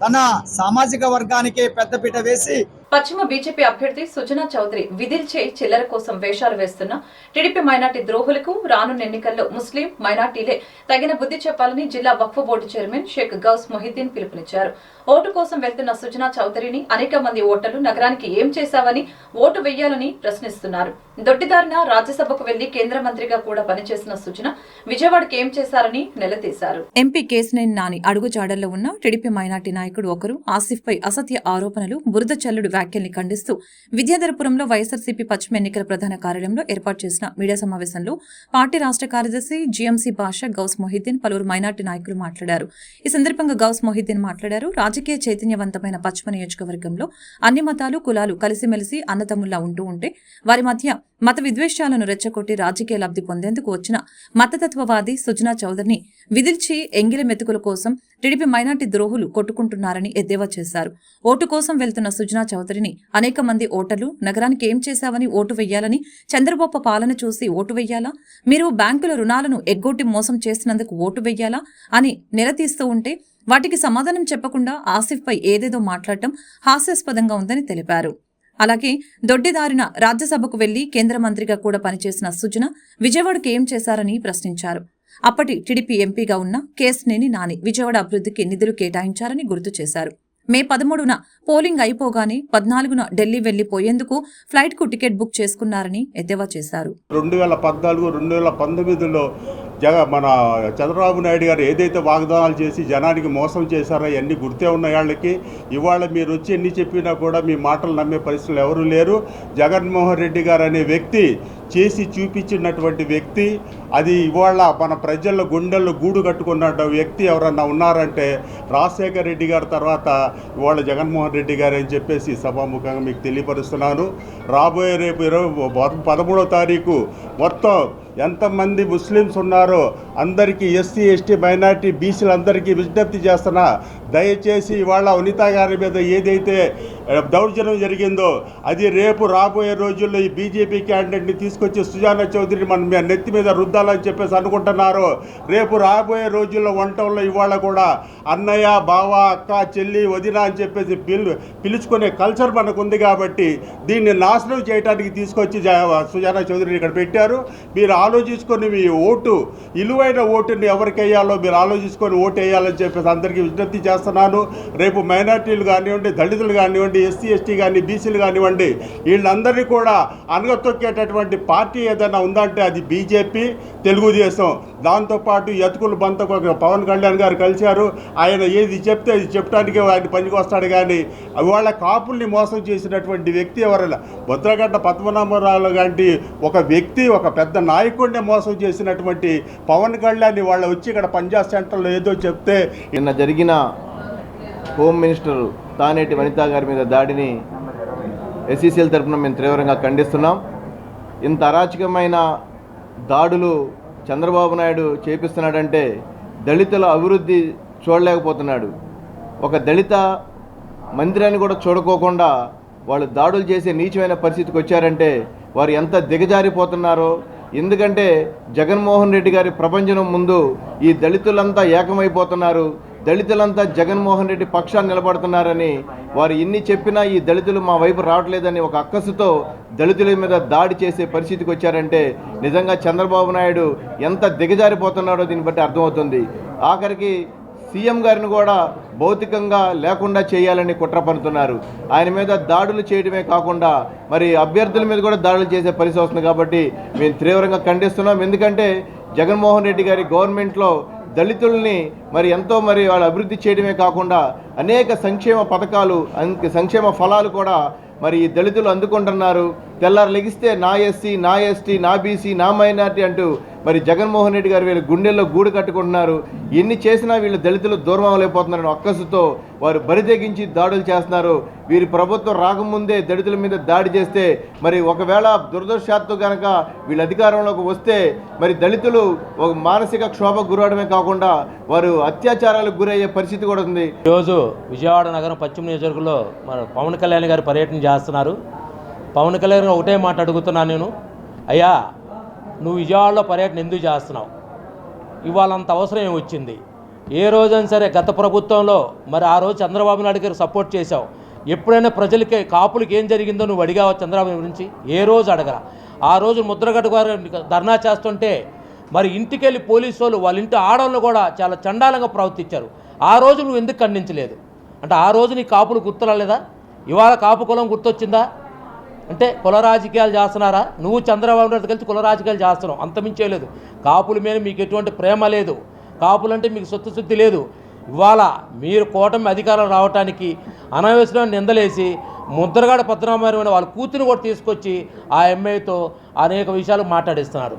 తన సామాజిక వర్గానికే పెద్దపీట వేసి పశ్చిమ బీజేపీ అభ్యర్థి సుజనా చౌదరి విధిల్చే చిల్లర కోసం వేషాలు వేస్తున్న టీడీపీ మైనార్టీ ద్రోహులకు రానున్న ఎన్నికల్లో ముస్లిం మైనార్టీలే తగిన బుద్ధి చెప్పాలని జిల్లా వక్ఫ్ బోర్డు చైర్మన్ షేక్ గౌస్ మొహిద్దీన్ పిలుపునిచ్చారు. ఓటు కోసం వెళ్తున్న సుజనా చౌదరిని అనేక మంది ఓటర్లు నగరానికి ఏం చేశావని ఓటు వెయ్యాలని ప్రశ్నిస్తున్నారు. దొడ్డిదారిన రాజ్యసభకు వెళ్లి కేంద్ర మంత్రిగా కూడా పనిచేసిన సుజన విజయవాడకి ఏం చేశారని నిలదీశారు. ఎంపీ కేశినేని నాని అడుగుజాడల్లో ఉన్న టీడీపీ మైనార్టీ నాయకుడు ఒకరు ఆసిఫ్ పై అసత్య ఆరోపణలు, బురద చల్లుడు వ్యాఖ్యల్ని ఖండిస్తూ విద్యాధరపురంలో వైఎస్ఆర్సీపీ పశ్చిమ ఎన్నికల ప్రధాన కార్యాలయంలో ఏర్పాటు చేసిన మీడియా సమావేశంలో పార్టీ రాష్ట్ర కార్యదర్శి జీఎంసీ బాషా గౌస్ మొహిద్దీన్ పలువురు మైనార్టీ నాయకులు మాట్లాడారు. ఈ సందర్భంగా గౌస్ మొహిద్దీన్ మాట్లాడారు. రాజకీయ చైతన్యవంతమైన పశ్చిమ నియోజకవర్గంలో అన్ని మతాలు, కులాలు కలిసిమెలిసి అన్నతమ్ముల్లా ఉంటూ ఉంటే వారి మధ్య మత విద్వేషాలను రెచ్చగొట్టి రాజకీయ లబ్ధి పొందేందుకు వచ్చిన మతతత్వవాది సుజనా చౌదరిని విదిల్చి ఎంగిలి మెతుకుల కోసం టీడీపీ మైనార్టీ ద్రోహులు కొట్టుకుంటున్నారని ఎద్దేవా చేశారు. ఓటు కోసం వెళ్తున్న సుజనా చౌదరిని అనేక మంది ఓటర్లు నగరానికి ఏం చేశావని ఓటు వెయ్యాలని, చంద్రబాబు పాలన చూసి ఓటు వెయ్యాలా, మీరు బ్యాంకుల రుణాలను ఎగ్గొట్టి మోసం చేసినందుకు ఓటు వెయ్యాలా అని నిలదీస్తూ ఉంటే వాటికి సమాధానం చెప్పకుండా ఆసిఫ్ పై ఏదేదో మాట్లాడటం హాస్యాస్పదంగా ఉందని తెలిపారు. అలాగే దొడ్డిదారిన రాజ్యసభకు వెళ్లి కేంద్ర మంత్రిగా కూడా పనిచేసిన సుజన విజయవాడకు ఏం చేశారని ప్రశ్నించారు. అప్పటి టీడీపీ ఎంపీగా ఉన్న కేశినేని నాని విజయవాడ అభివృద్ధికి నిధులు కేటాయించారని గుర్తు చేశారు. మే 13న పోలింగ్ అయిపోగానే 14న ఢిల్లీ వెళ్లిపోయేందుకు ఫ్లైట్ కు టికెట్ బుక్ చేసుకున్నారని ఎద్దేవా చేశారు. 2014, 2019లో మన చంద్రబాబు నాయుడు గారు ఏదైతే వాగ్దానాలు చేసి జనానికి మోసం చేశారో అవన్నీ గుర్తే ఉన్న వాళ్ళకి ఇవాళ మీరు వచ్చి ఎన్ని చెప్పినా కూడా మీ మాటలు నమ్మే పరిస్థితులు ఎవరూ లేరు. జగన్మోహన్ రెడ్డి గారు అనే వ్యక్తి చేసి చూపించినటువంటి వ్యక్తి, అది ఇవాళ మన ప్రజల గుండెల్లో గూడు కట్టుకున్న వ్యక్తి ఎవరన్నా ఉన్నారంటే రాజశేఖర్ రెడ్డి గారి తర్వాత ఇవాళ జగన్మోహన్ రెడ్డి గారు అని చెప్పేసి సభాముఖంగా మీకు తెలియపరుస్తున్నాను. రాబోయే రేపు 13వ తారీఖు మొత్తం ఎంతమంది ముస్లిమ్స్ ఉన్నారో అందరికీ ఎస్సీ, ఎస్టీ, మైనార్టీ, బీసీలందరికీ విజ్ఞప్తి చేస్తున్నా, దయచేసి ఇవాళ వనితా గారి మీద ఏదైతే దౌర్జన్యం జరిగిందో అది రేపు రాబోయే రోజుల్లో ఈ బీజేపీ క్యాండిడేట్ని తీసుకొచ్చి సుజనా చౌదరిని మన నెత్తి మీద రుద్దాలని చెప్పేసి అనుకుంటున్నారు. రేపు రాబోయే రోజుల్లో వంటల్లో ఇవాళ కూడా అన్నయ్య, బావ, అక్క, చెల్లి, వదిన అని చెప్పేసి పిలుచుకునే కల్చర్ మనకు ఉంది కాబట్టి దీన్ని నాశనం చేయడానికి తీసుకొచ్చి సుజనా చౌదరిని ఇక్కడ పెట్టారు. మీరు ఆలోచించుకొని మీ ఓటు, విలువైన ఓటుని ఎవరికి వేయాలో మీరు ఆలోచించుకొని ఓటు వేయాలని చెప్పేసి అందరికీ విజ్ఞప్తి చేస్తున్నాను. రేపు మైనార్టీలు కానివ్వండి, దళితులు కానివ్వండి, ఎస్సీ, ఎస్టీ కానీ, బీసీలు కానివ్వండి, వీళ్ళందరినీ కూడా అనగతొక్కేటటువంటి పార్టీ ఏదైనా ఉందంటే అది బీజేపీ, తెలుగుదేశం. దాంతోపాటు యతుకులు బంత పవన్ కళ్యాణ్ గారు కలిశారు. ఆయన ఏది చెప్తే అది చెప్పడానికే ఆయన పనికి వస్తాడు. కానీ వాళ్ళ కాపుల్ని మోసం చేసినటువంటి వ్యక్తి ఎవరైనా ముద్రగడ్డ పద్మనాభరావు లాంటి ఒక వ్యక్తి, ఒక పెద్ద నాయకుడిని మోసం చేసినటువంటి పవన్ కళ్యాణ్ వాళ్ళ వచ్చి ఇక్కడ పంజాబ్ సెంటర్లో ఏదో చెప్తే నిన్న జరిగిన హోమ్ మినిస్టర్ తానేటి వనితా గారి మీద దాడిని ఎస్సీసీఎల్ తరఫున మేము తీవ్రంగా ఖండిస్తున్నాం. ఇంత అరాచకమైన దాడులు చంద్రబాబు నాయుడు చేపిస్తున్నాడంటే దళితుల అభివృద్ధి చూడలేకపోతున్నాడు. ఒక దళిత మందిరాన్ని కూడా చూడకోకుండా వాళ్ళు దాడులు చేసే నీచమైన పరిస్థితికి వచ్చారంటే వారు ఎంత దిగజారిపోతున్నారో. ఎందుకంటే జగన్మోహన్ రెడ్డి గారి ప్రపంచం ముందు ఈ దళితులంతా ఏకమైపోతున్నారు, దళితులంతా జగన్మోహన్ రెడ్డి పక్షాన్ని నిలబడుతున్నారని వారు ఎన్ని చెప్పినా ఈ దళితులు మా వైపు రావట్లేదని ఒక అక్కసుతో దళితుల మీద దాడి చేసే పరిస్థితికి వచ్చారంటే నిజంగా చంద్రబాబు నాయుడు ఎంత దిగజారిపోతున్నాడో దీన్ని బట్టి అర్థమవుతుంది. ఆఖరికి సీఎం గారిని కూడా భౌతికంగా లేకుండా చేయాలని కుట్ర పన్నుతున్నారు. ఆయన మీద దాడులు చేయడమే కాకుండా మరి అభ్యర్థుల మీద కూడా దాడులు చేసే పరిస్థితి వస్తుంది. కాబట్టి మేము తీవ్రంగా ఖండిస్తున్నాం. ఎందుకంటే జగన్మోహన్ రెడ్డి గారి గవర్నమెంట్లో దళితుల్ని ఎంతో వాళ్ళ అభివృద్ధి చేయడమే కాకుండా అనేక సంక్షేమ పథకాలు, సంక్షేమ ఫలాలు కూడా ఈ దళితులు అందుకుంటున్నారు. తెల్లారు లెగిస్తే నా ఎస్సీ, నా ఎస్టీ, నా బీసీ, నా మైనార్టీ అంటూ జగన్మోహన్ రెడ్డి గారు వీళ్ళ గుండెల్లో గూడు కట్టుకుంటున్నారు. ఎన్ని చేసినా వీళ్ళు దళితులు దూరం అవ్వలేకపోతున్నారని అక్కసుతో వారు బరితెగించి దాడులు చేస్తున్నారు. వీరి ప్రభుత్వం రాకముందే దళితుల మీద దాడి చేస్తే ఒకవేళ దురదృష్టవశాత్తు కనుక వీళ్ళు అధికారంలోకి వస్తే దళితులు ఒక మానసిక క్షోభకు గురవడమే కాకుండా వారు అత్యాచారాలకు గురయ్యే పరిస్థితి కూడా ఉంది. ఈరోజు విజయవాడ నగరం పశ్చిమ నియోజకవర్గంలో మన పవన్ కళ్యాణ్ గారు పర్యటన చేస్తున్నారు. పవన్ కళ్యాణ్ గారు ఒకటే మాట అడుగుతున్నాను నేను, అయ్యా నువ్వు విజయవాడలో పర్యటన ఎందుకు చేస్తున్నావు? ఇవాళ అంత అవసరం ఏమి వచ్చింది? ఏ రోజైనా సరే గత ప్రభుత్వంలో ఆ రోజు చంద్రబాబు నాయుడు గారు సపోర్ట్ చేశావు. ఎప్పుడైనా ప్రజలకి కాపులకి ఏం జరిగిందో నువ్వు అడిగావా చంద్రబాబు గురించి? ఏ రోజు అడగరా. ఆ రోజు ముద్రగడ్డ గారు ధర్నా చేస్తుంటే మరి ఇంటికి వెళ్ళి పోలీసు వాళ్ళు వాళ్ళ ఇంటి ఆడవాళ్ళు కూడా చాలా చండాలంగా ప్రవర్తించారు. ఆ రోజు నువ్వు ఎందుకు ఖండించలేదు? అంటే ఆ రోజు నీ కాపులు గుర్తురాలేదా? ఇవాళ కాపు కులం గుర్తొచ్చిందా? అంటే కుల రాజకీయాలు చేస్తున్నారా? నువ్వు చంద్రబాబు నాయుడు కలిసి కుల రాజకీయాలు చేస్తున్నావు, అంతమించేయలేదు. కాపుల మీద మీకు ఎటువంటి ప్రేమ లేదు, కాపులంటే మీకు సొత్తుశుద్ధి లేదు. ఇవాళ మీరు కూటమి అధికారం రావడానికి అనవసరమైన నిందలేసి ముద్రగడ పద్మనాభమైన వాళ్ళ కూతురు కూడా తీసుకొచ్చి ఆ ఎమ్మెల్యేతో అనేక విషయాలు మాట్లాడిస్తున్నారు.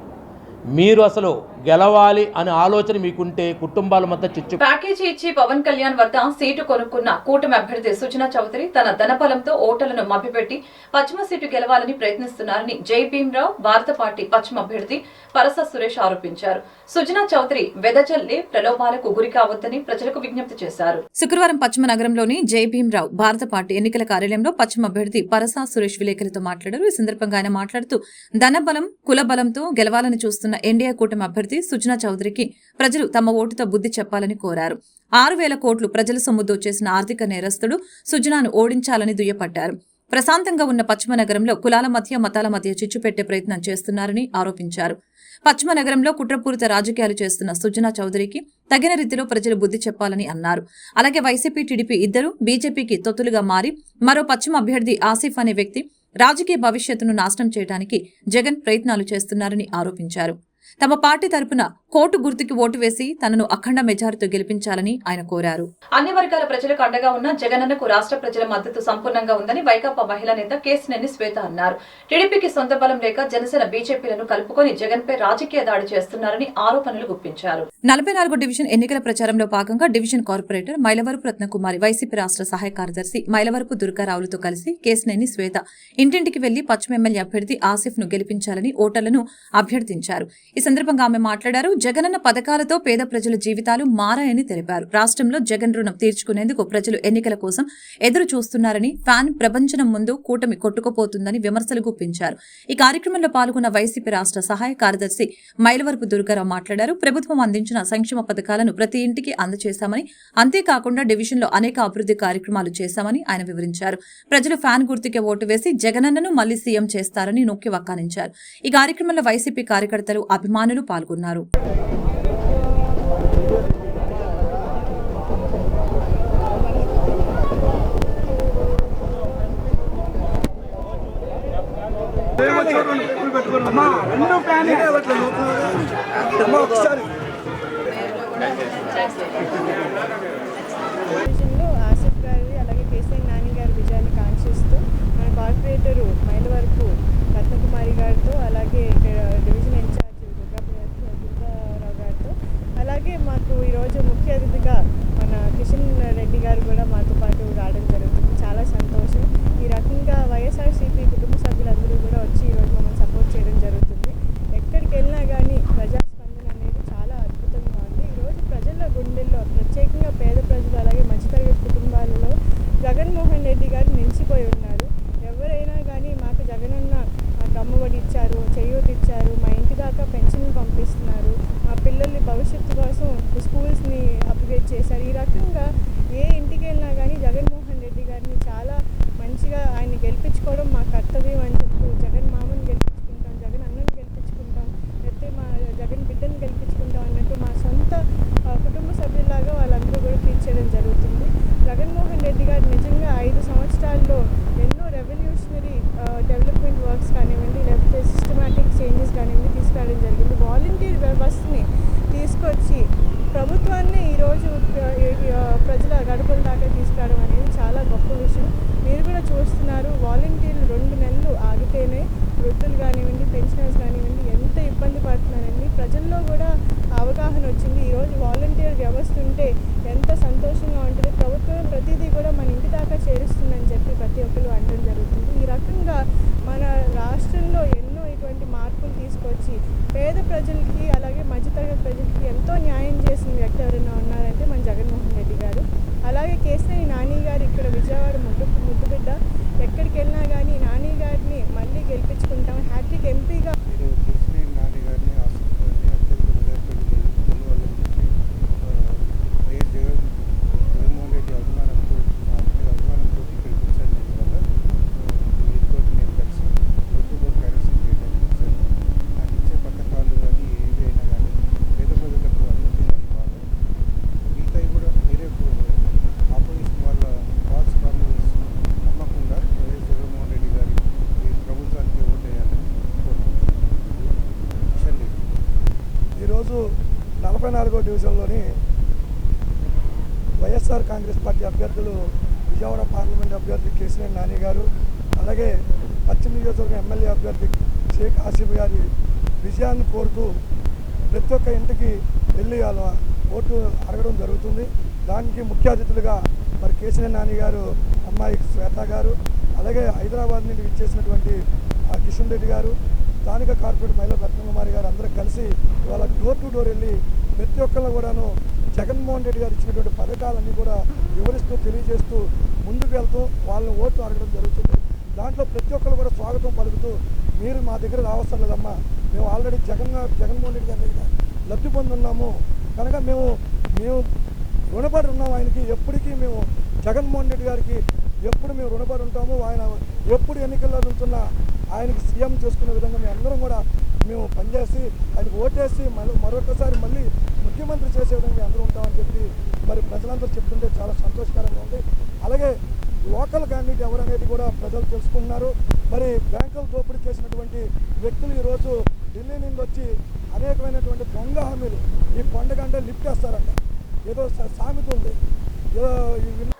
మీరు అసలు గెలవాలి అనే ఆలోచన మీకుంటే కుటుంబాల మధ్య చిచ్చు. ప్యాకేజీ ఇచ్చి పవన్ కళ్యాణ్ వద్ద సీటు కొనుక్కున్న కూటమి అభ్యర్థి సుజనా చౌదరి తన ధనబలంతో ఓటర్లను మభ్యపెట్టి పశ్చిమ సీటు గెలవాలని ప్రయత్నిస్తున్నారని జై భీమ్రావ్ భారత పార్టీ పశ్చిమ అభ్యర్థి పరస సురేష్ ఆరోపించారు. సుజనా చౌదరి వెదజల్లే ప్రలోభాలకు గురి కావద్దని ప్రజలకు విజ్ఞప్తి చేశారు. శుక్రవారం పశ్చిమ నగరంలోని జై భీమ్రావ్ భారత పార్టీ ఎన్నికల కార్యాలయంలో పశ్చిమ అభ్యర్థి పరస సురేష్ విలేకరులతో మాట్లాడారు. ఈ సందర్భంగా ఆయన మాట్లాడుతూ ధనబలం కుల బలంతో గెలవాలని చూస్తున్న ఎన్డీఏ కూటమి అభ్యర్థి సుజనా చౌదరికి ప్రజలు తమ ఓటుతో బుద్ధి చెప్పాలని కోరారు. 6,000 కోట్లు ప్రజల సొమ్ము దోచేసిన ఆర్థిక నేరస్తుడు సుజనాను ఓడించాలని దుయ్యపట్టారు. ప్రశాంతంగా ఉన్న పశ్చిమ నగరంలో కులాల మధ్య మతాల మధ్య చిచ్చు పెట్టే ప్రయత్నం చేస్తున్నారని ఆరోపించారు. పశ్చిమ నగరంలో కుట్రపూరిత రాజకీయాలు చేస్తున్న సుజనా చౌదరికి తగిన రీతిలో ప్రజలు బుద్ధి చెప్పాలని అన్నారు. అలాగే వైసీపీ టీడీపీ ఇద్దరు బీజేపీకి తొత్తులుగా మారి మరో పశ్చిమ అభ్యర్థి ఆసిఫ్ అనే వ్యక్తి రాజకీయ భవిష్యత్తును నాశనం చేయడానికి జగన్ ప్రయత్నాలు చేస్తున్నారని ఆరోపించారు. తమ పార్టీ తరపున కోటు గుర్తుకి ఓటు వేసి తనను అఖండ మెజారిటీతో గెలిపించాలని ఆయన కోరారు. అన్ని వర్గాల ప్రజలకు అండగా ఉన్న జగనన్నకు రాష్ట్ర ప్రజల మద్దతు సంపూర్ణంగా ఉందని వైకాపా మహిళా నేత కేసినేని శ్వేత అన్నారు. టీడీపీకి సొంత బలం లేక జనసేన బీజేపీలను కలుపుకొని జగన్ పై రాజకీయ దాడి చేస్తున్నారని ఆరోపణలు గుప్పించారు. 44 డివిజన్ ఎన్నికల ప్రచారంలో భాగంగా division corporator Mylavarapu Ratnakumari, YCP రాష్ట్ర సహాయ కార్యదర్శి మైలవరపు దుర్గారావులతో కలిసి కేసినేని శ్వేత ఇంటింటికి వెళ్లి పశ్చిమ ఎమ్మెల్యే అభ్యర్థి ఆసిఫ్ ను గెలిపించాలని ఓటర్లను అభ్యర్థించారు. ఈ సందర్భంగా ఆమె మాట్లాడారు. జగనన్న పథకాలతో పేద ప్రజల జీవితాలు మారాయని తెలిపారు. రాష్ట్రంలో జగన్ రుణం తీర్చుకునేందుకు ప్రజలు ఎన్నికల కోసం ఎదురు చూస్తున్నారని, ఫ్యాన్ ప్రపంచం ముందు కూటమి కొట్టుకుపోతుందని విమర్శలు గుప్పించారు. ఈ కార్యక్రమంలో పాల్గొన్న వైసీపీ రాష్ట్ర సహాయ కార్యదర్శి మైలవరపు దుర్గారావు మాట్లాడారు. ప్రభుత్వం అందించిన సంక్షేమ పథకాలను ప్రతి ఇంటికి అందజేశామని, అంతేకాకుండా డివిజన్లో అనేక అభివృద్ధి కార్యక్రమాలు చేశామని ఆయన వివరించారు. ప్రజలు ఫ్యాన్ గుర్తుకే ఓటు వేసి జగనన్నను మళ్లీ సీఎం చేస్తారని నొక్కి వక్కానించారు. ఈ కార్యక్రమంలో వైసీపీ కార్యకర్తలు, అభిమానులు పాల్గొన్నారు. ఆసిఫ్ గారి అలాగే కేసీఆర్ నాని గారి విజయాన్ని కాంక్షిస్తూ మన కార్పొరేటరు మైలవరపు రత్నకుమారి గారితో అలాగే ఇక్కడ డివిజన్ ఇన్ఛార్జ్ దుర్గారావు గారితో అలాగే మాకు ఈరోజు ముఖ్య అతిథిగా మన కిషన్ రెడ్డి గారు కూడా మాతో పాటు రావడం జరుగుతుంది. చాలా సంతోషం. ఈ రకంగా వైఎస్ఆర్సీపీ కుటుంబ సభ్యులందరూ కూడా వచ్చి ఈరోజు మమ్మల్ని సపోర్ట్ చేయడం జరుగుతుంది. ఎక్కడికి వెళ్ళినా కానీ ప్రజాస్పందన అనేది చాలా అద్భుతంగా ఉంది. ఈరోజు ప్రజల గుండెల్లో ప్రత్యేకంగా పేద ప్రజలు అలాగే మధ్యతరగతి కుటుంబాలలో జగన్మోహన్ రెడ్డి గారు నిలిచిపోయి ఉన్నారు. ఎవరైనా కానీ మాకు జగనన్న మాకు అమ్మఒడి ఇచ్చారు, చేయూత ఇచ్చారు, మా ఇంటి దాకా పెన్షన్లు పంపిస్తున్నారు, మా పిల్లల్ని భవిష్యత్తు కోసం స్కూల్స్ని అప్గ్రేడ్ చేశారు. ఈ రకంగా ఏ ఇంటికి వెళ్ళినా కానీ జగన్మోహన్ రెడ్డి గారిని చాలా మంచిగా ఆయన్ని గెలిపించుకోవడం మా కర్తవ్యం అని చెప్తూ జగన్ మామని గెలిపించుకుంటాం, జగన్ అన్నని గెలిపించుకుంటాం, లేకపోతే మా జగన్ బిడ్డని గెలిపించుకుంటాం అన్నట్టు మా సొంత కుటుంబ సభ్యులాగా వాళ్ళందరూ కూడా ట్రీట్ చేయడం జరుగుతుంది. జగన్మోహన్ రెడ్డి గారు నిజంగా 5 సంవత్సరాల్లో ఎన్నో రెవల్యూషనరీ డెవలప్మెంట్ వర్క్స్ కానివ్వండి, లేకపోతే సిస్టమాటిక్ చేంజెస్ కానివ్వండి తీసుకురావడం జరిగింది. వాలంటీర్ వ్యవస్థని తీసుకొచ్చి ప్రభుత్వాన్ని ఈరోజు ప్రజల గడపల దాకా తీసుకురావడం అనేది చాలా గొప్ప విషయం. మీరు కూడా చూస్తున్నారు, వాలంటీర్లు 2 నెలలు ఆగితేనే వృద్ధులు కానివ్వండి, పెన్షనర్స్ కానివ్వండి ఎంత ఇబ్బంది పడుతున్నారండి. ప్రజల్లో కూడా అవగాహన వచ్చింది. ఈరోజు వాలంటీర్ వ్యవస్థ ఉంటే ఎంత సంతోషంగా ఉంటుంది. ప్రభుత్వం ప్రతిదీ కూడా మన ఇంటి దాకా చేరుస్తుందని చెప్పి ప్రతి ఒక్కరు అనడం జరుగుతుంది. ఈ రకంగా మన రాష్ట్రంలో ఎన్నో ఇటువంటి మార్పులు తీసుకొచ్చి పేద ప్రజలకి అలాగే మధ్యతరగతి ప్రజలకి ఎంతో న్యాయం చేసిన వ్యక్తి ఎవరైనా ఉన్నారంటే మన జగన్మోహన్ రెడ్డి గారు. అలాగే కేసీఆర్ నాని గారు ఇక్కడ విజయవాడ ముద్దుబిడ్డ. ఎక్కడికి వెళ్ళినా కానీ నాని గారిని మళ్ళీ గెలిపించుకుంటాం. హ్యాట్రిక్ ఎంపీగా కేసీఆర్ నాని గారిని, ఆసిఫ్ గారిని అత్యధిక మెజార్టీతో గెలువాలని చెప్పి వైఎస్ జగన్మోహన్ రెడ్డి అభిమానంతో ఇక్కడికి వచ్చారు. 14వ డివిజన్లోని వైఎస్ఆర్ కాంగ్రెస్ పార్టీ అభ్యర్థులు విజయవాడ పార్లమెంట్ అభ్యర్థి కేసినేని నాని గారు, అలాగే పశ్చిమ నియోజకవర్గం ఎమ్మెల్యే అభ్యర్థి షేక్ ఆసిఫ్ గారి విజయాన్ని కోరుతూ ప్రతి ఒక్క ఇంటికి వెళ్ళి వాళ్ళ ఓటు అడగడం జరుగుతుంది. దానికి ముఖ్య అతిథులుగా మరి కేసినేని నాని గారు అమ్మాయి శ్వేత గారు, అలాగే హైదరాబాద్ నుండి ఇచ్చేసినటువంటి కిషన్ రెడ్డి గారు, స్థానిక కార్పొరేట్ మహిళా రత్నకుమారి గారు అందరూ కలిసి ఇవాళ డోర్ టు డోర్ వెళ్ళి ప్రతి ఒక్కళ్ళు కూడాను జగన్మోహన్ రెడ్డి గారు ఇచ్చినటువంటి పథకాలన్నీ కూడా వివరిస్తూ తెలియజేస్తూ ముందుకు వెళ్తూ వాళ్ళని ఓట్లు అడగడం జరుగుతుంది. దాంట్లో ప్రతి ఒక్కరు కూడా స్వాగతం పలుకుతూ మీరు మా దగ్గర రావసరం లేదమ్మా, మేము ఆల్రెడీ జగన్మోహన్ రెడ్డి గారి దగ్గర లబ్ధి పొందున్నాము కనుక మేము రుణపడి ఉన్నాము ఆయనకి, ఎప్పటికీ మేము జగన్మోహన్ రెడ్డి గారికి ఎప్పుడు మేము రుణపడి ఉంటాము, ఆయన ఎప్పుడు ఎన్నికల్లో నుంచున్నా ఆయనకి సీఎం చేసుకునే విధంగా మేము అందరం కూడా మేము పనిచేసి ఆయనకు ఓటేసి మరొకసారి మళ్ళీ ముఖ్యమంత్రి చేసే విధంగా అందరూ ఉంటామని చెప్పి మరి ప్రజలందరూ చెప్తుంటే చాలా సంతోషకరంగా ఉంది. అలాగే లోకల్ క్యాండిడేట్ ఎవరనేది కూడా ప్రజలు తెలుసుకున్నారు. మరి బ్యాంకులు దోపిడీ చేసినటువంటి వ్యక్తులు ఈరోజు ఢిల్లీ నుండి వచ్చి అనేకమైనటువంటి దొంగ హామీలు ఈ పండుగ అంటే లిఫ్ట్ వేస్తారంట, ఏదో సామెత ఉంది.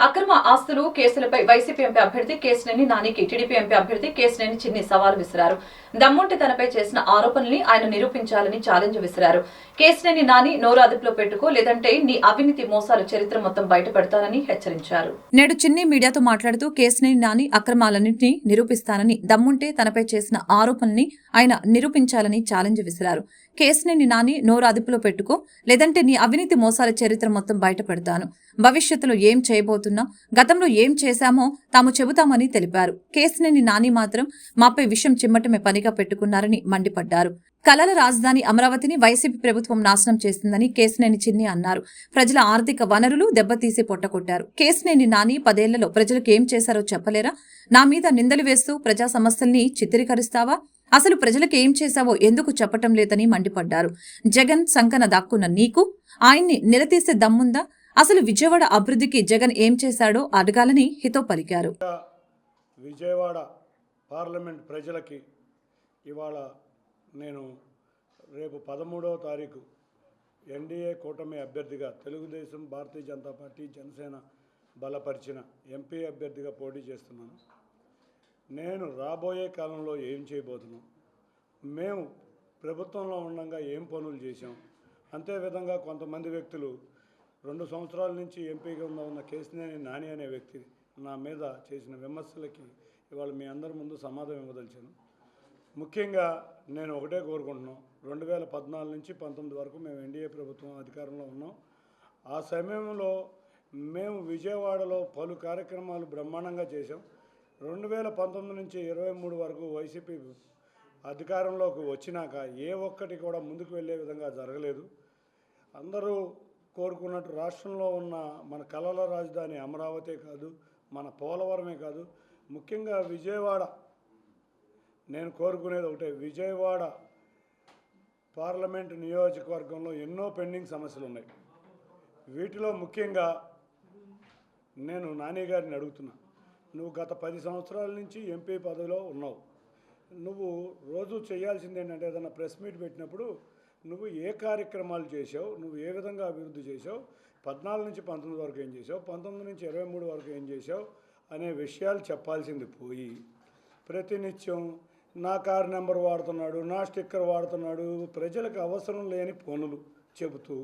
అక్రమ ఆస్తులు కేసులపై వైసీపీ ఎంపీ అభ్యర్థి కేసినేని నానికి టీడీపీ ఎంపీ అభ్యర్థి కేసినేని చిన్ని సవాల్ విసిరారు. దమ్ముంటి తనపై చేసిన ఆరోపణల్ని ఆయన నిరూపించాలని ఛాలెంజ్ విసిరారు. కేసినేని నాని నోరు అదుపులో పెట్టుకో, లేదంటే నీ అవినీతి మోసాలు చరిత్ర మొత్తం బయటపెడతానని హెచ్చరించారు. నేడు చిన్ని మీడియాతో మాట్లాడుతూ కేసినేని నాని అక్రమాలన్నింటినీ నిరూపిస్తానని, దమ్ముంటే తనపై చేసిన ఆరోపణల్ని ఆయన నిరూపించాలని ఛాలెంజ్ విసిరారు. కేసినేని నాని నోరు అదుపులో పెట్టుకో, లేదంటే నీ అవినీతి మోసాల చరిత్ర మొత్తం బయటపెడతాను. భవిష్యత్తులో ఏం చేయబోతున్నా, గతంలో ఏం చేశామో తాము చెబుతామని తెలిపారు. కేసినేని నాని మాత్రం మాపై విషం చిమ్మటమే పనిగా పెట్టుకున్నారని మండిపడ్డారు. కలల రాజధాని అమరావతిని వైసీపీ ప్రభుత్వం నాశనం చేస్తుందని కేసినేని చిన్ని అన్నారు. ప్రజల ఆర్థిక వనరులు దెబ్బతీసి పొట్టకొట్టారు. కేసినేని నాని 10 ఏళ్లలో ప్రజలకు ఏం చేశారో చెప్పలేరా? నా మీద నిందలు వేస్తూ ప్రజా సమస్యల్ని చిత్రీకరిస్తావా? అసలు ప్రజలకు ఏం చేశావో ఎందుకు చెప్పటం లేదని మండిపడ్డారు. జగన్ సంకన దాక్కున్న నీకు ఆయన్ని నిలదీసే దమ్ముందా? అసలు విజయవాడ అభివృద్ధికి జగన్ ఏం చేశాడో అడగాలని హితో పలికారు. విజయవాడ పార్లమెంట్ ప్రజలకి ఇవాళ నేను రేపు 13వ తారీఖు ఎన్డీఏ కూటమి అభ్యర్థిగా తెలుగుదేశం, భారతీయ జనతా పార్టీ, జనసేన బలపరిచిన ఎంపీ అభ్యర్థిగా పోటీ చేస్తున్నాను. నేను రాబోయే కాలంలో ఏం చేయబోతున్నాం, మేము ప్రభుత్వంలో ఉండగా ఏం పనులు చేశాం, అంతేవిధంగా కొంతమంది వ్యక్తులు 2 సంవత్సరాల నుంచి ఎంపీగా ఉన్న కేసినేని నాని అనే వ్యక్తి నా మీద చేసిన విమర్శలకి ఇవాళ మీ అందరి ముందు సమాధానం ఇవ్వదలిచాను. ముఖ్యంగా నేను ఒకటే కోరుకుంటున్నాం, 2014 నుంచి 19 వరకు మేము ఎన్డీఏ ప్రభుత్వం అధికారంలో ఉన్నాం. ఆ సమయంలో మేము విజయవాడలో పలు కార్యక్రమాలు బ్రహ్మాండంగా చేశాం. 2019 నుంచి 23 వరకు వైసీపీ అధికారంలోకి వచ్చినాక ఏ ఒక్కటి కూడా ముందుకు వెళ్ళే విధంగా జరగలేదు. అందరూ కోరుకున్నట్టు రాష్ట్రంలో ఉన్న మన కళల రాజధాని అమరావతి కాదు, మన పోలవరమే కాదు, ముఖ్యంగా విజయవాడ, నేను కోరుకునేది ఒకటే, విజయవాడ పార్లమెంటు నియోజకవర్గంలో ఎన్నో పెండింగ్ సమస్యలు ఉన్నాయి. వీటిలో ముఖ్యంగా నేను నాని గారిని అడుగుతున్నా, నువ్వు గత 10 సంవత్సరాల నుంచి ఎంపీ పదవిలో ఉన్నావు. నువ్వు రోజు చేయాల్సింది ఏంటంటే ఏదైనా ప్రెస్ మీట్ పెట్టినప్పుడు నువ్వు ఏ కార్యక్రమాలు చేసావు, నువ్వు ఏ విధంగా అభివృద్ధి చేసావు, 14 నుంచి 19 వరకు ఏం చేసావు, 19 నుంచి 23 వరకు ఏం చేసావు అనే విషయాలు చెప్పాల్సింది పోయి ప్రతినిత్యం నా కార్ నెంబర్ వాడుతున్నాడు, నా స్టిక్కర్ వాడుతున్నాడు, ప్రజలకు అవసరం లేని పనులు చెబుతూ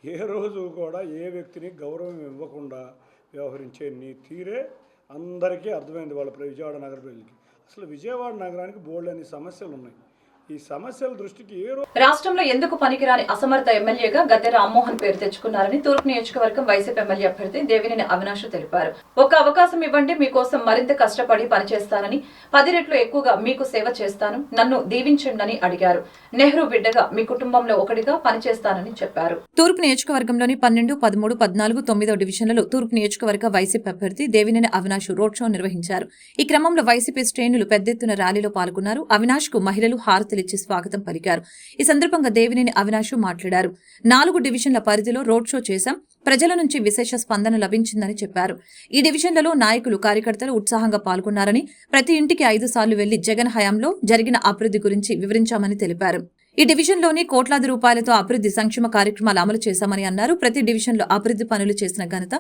ఏ రోజు కూడా ఏ వ్యక్తిని గౌరవం ఇవ్వకుండా వ్యవహరించే నీ తీరే అందరికీ అర్థమైంది. వాళ్ళ విజయవాడ నగర ప్రజలకి అసలు విజయవాడ నగరానికి బోల్డని సమస్యలు ఉన్నాయి. ఈ సమస్యల దృష్టికి రాష్ట్రంలో ఎందుకు పనికిరాని అసమర్థ ఎమ్మెల్యేగా గద్దె రామ్మోహన్ పేరు తెచ్చుకున్నారని తూర్పు నియోజకవర్గం వైసీపీ ఎమ్మెల్యే అభ్యర్థి దేవినేని అవినాష్ తెలిపారు. ఒక అవకాశం ఇవ్వండి, మీకోసం మరింత కష్టపడి పనిచేస్తానని, 10 రెట్లు ఎక్కువగా మీకు సేవ చేస్తాను, నన్ను దీవించండి అడిగారు. నెహ్రూ బిడ్డగా మీ కుటుంబంలో ఒకటిగా పనిచేస్తానని చెప్పారు. తూర్పు నియోజకవర్గంలోని 12, 13, 14, 9వ డివిజన్లలో తూర్పు నియోజకవర్గ వైసీపీ అభ్యర్థి దేవినేని అవినాష్ రోడ్ షో నిర్వహించారు. ఈ క్రమంలో వైసీపీ శ్రేణులు పెద్ద ఎత్తున ర్యాలీలో పాల్గొన్నారు. అవినాష్ కు మహిళలు హారతి ఇచ్చి స్వాగతం పలికారు. ఈ సందర్భంగా దేవినేని అవినాష్ మాట్లాడారు. 4 డివిజన్ల పరిధిలో రోడ్ షో చేశాం, ప్రజల నుంచి విశేష స్పందన లభించిందని చెప్పారు. ఈ డివిజన్లలో నాయకులు, కార్యకర్తలు ఉత్సాహంగా పాల్గొన్నారని, ప్రతి ఇంటికి 5 సార్లు వెళ్లి జగన్ హయాంలో జరిగిన అభివృద్ధి గురించి వివరించామని తెలిపారు. ఈ డివిజన్లోని కోట్లాది రూపాయలతో అభివృద్ధి సంక్షేమ కార్యక్రమాలు అమలు చేశామని అన్నారు. ప్రతి డివిజన్లో అభివృద్ధి పనులు చేసిన ఘనత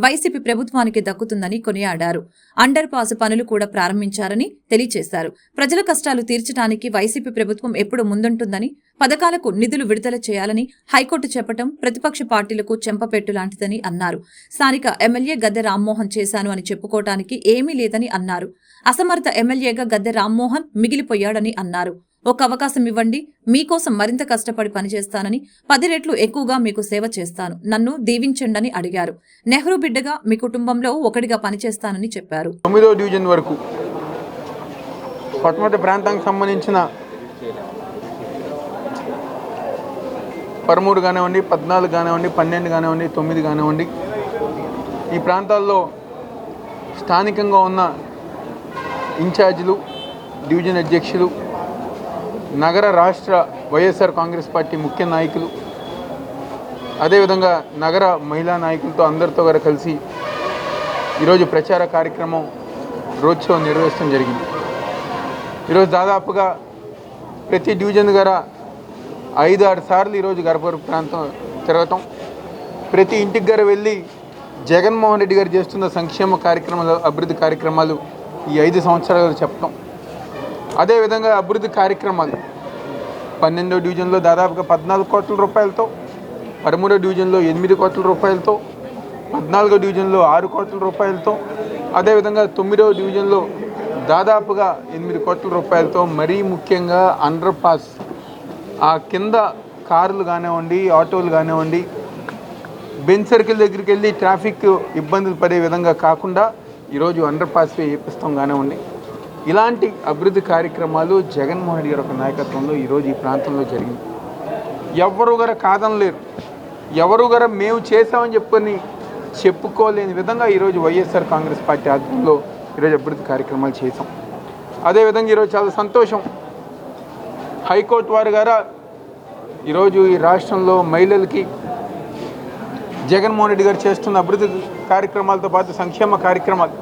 వైసీపీ ప్రభుత్వానికి దక్కుతుందని కొనియాడారు. అండర్ పాస్ పనులు కూడా ప్రారంభించారని తెలియజేశారు. ప్రజల కష్టాలు తీర్చడానికి వైసీపీ ప్రభుత్వం ఎప్పుడు ముందుంటుందని, పథకాలకు నిధులు విడుదల చేయాలని హైకోర్టు చెప్పడం ప్రతిపక్ష పార్టీలకు చెంపపెట్టు లాంటిదని అన్నారు. స్థానిక ఎమ్మెల్యే గద్దె రామ్మోహన్ చేశాను అని చెప్పుకోవటానికి ఏమీ లేదని అన్నారు. అసమర్థ ఎమ్మెల్యేగా గద్దె రామ్మోహన్ మిగిలిపోయాడని అన్నారు. ఒక అవకాశం ఇవ్వండి, మీకోసం మరింత కష్టపడి పనిచేస్తానని, 10 రెట్లు ఎక్కువగా మీకు సేవ చేస్తాను, నన్ను దీవించండని అడిగారు. నెహ్రూ బిడ్డగా మీ కుటుంబంలో ఒకటిగా పనిచేస్తానని చెప్పారు. 9వ డివిజన్ వరకు కొత్తమట ప్రాంతానికి సంబంధించిన 13 కానివ్వండి, 14 కానివ్వండి, 12 కానివ్వండి, 9 కానివ్వండి, ఈ ప్రాంతాల్లో స్థానికంగా ఉన్న ఇన్ఛార్జీలు, డివిజన్ అధ్యక్షులు, నగర రాష్ట్ర వైఎస్ఆర్ కాంగ్రెస్ పార్టీ ముఖ్య నాయకులు, అదేవిధంగా నగర మహిళా నాయకులతో అందరితో కూడా కలిసి ఈరోజు ప్రచార కార్యక్రమం రోడ్ షో నిర్వహించడం జరిగింది. ఈరోజు దాదాపుగా ప్రతి డివిజన్ గారా 5-6 సార్లు ఈరోజు గర్భవరం ప్రాంతం తిరగటం, ప్రతి ఇంటికి గారు వెళ్ళి జగన్మోహన్ రెడ్డి గారు చేస్తున్న సంక్షేమ కార్యక్రమాలు, అభివృద్ధి కార్యక్రమాలు ఈ 5 సంవత్సరాలు చెప్పటం. అదేవిధంగా అభివృద్ధి కార్యక్రమాలు 12వ డివిజన్లో దాదాపుగా 14 కోట్ల రూపాయలతో, 13వ డివిజన్లో 8 కోట్ల రూపాయలతో, 14వ డివిజన్లో 6 కోట్ల రూపాయలతో, అదేవిధంగా 9వ డివిజన్లో దాదాపుగా 8 కోట్ల రూపాయలతో, మరీ ముఖ్యంగా అండర్ పాస్ ఆ కింద కార్లు కానివ్వండి, ఆటోలు కానివ్వండి, బెంచ్ సర్కిల్ దగ్గరికి వెళ్ళి ట్రాఫిక్ ఇబ్బందులు పడే విధంగా కాకుండా ఈరోజు అండర్ పాస్ వేపిస్తాం కానివ్వండి. ఇలాంటి అభివృద్ధి కార్యక్రమాలు జగన్మోహన్ రెడ్డి గారి యొక్క నాయకత్వంలో ఈరోజు ఈ ప్రాంతంలో జరిగింది. ఎవరు గారు కాదనలేరు, ఎవరు గారు మేము చేసామని చెప్పుకోలేని విధంగా ఈరోజు వైఎస్ఆర్ కాంగ్రెస్ పార్టీ ఆధ్వర్యంలో ఈరోజు అభివృద్ధి కార్యక్రమాలు చేసాం. అదేవిధంగా ఈరోజు చాలా సంతోషం, హైకోర్టు వారు గారా ఈరోజు ఈ రాష్ట్రంలో మహిళలకి జగన్మోహన్ రెడ్డి గారు చేస్తున్న అభివృద్ధి కార్యక్రమాలతో పాటు సంక్షేమ కార్యక్రమాలు,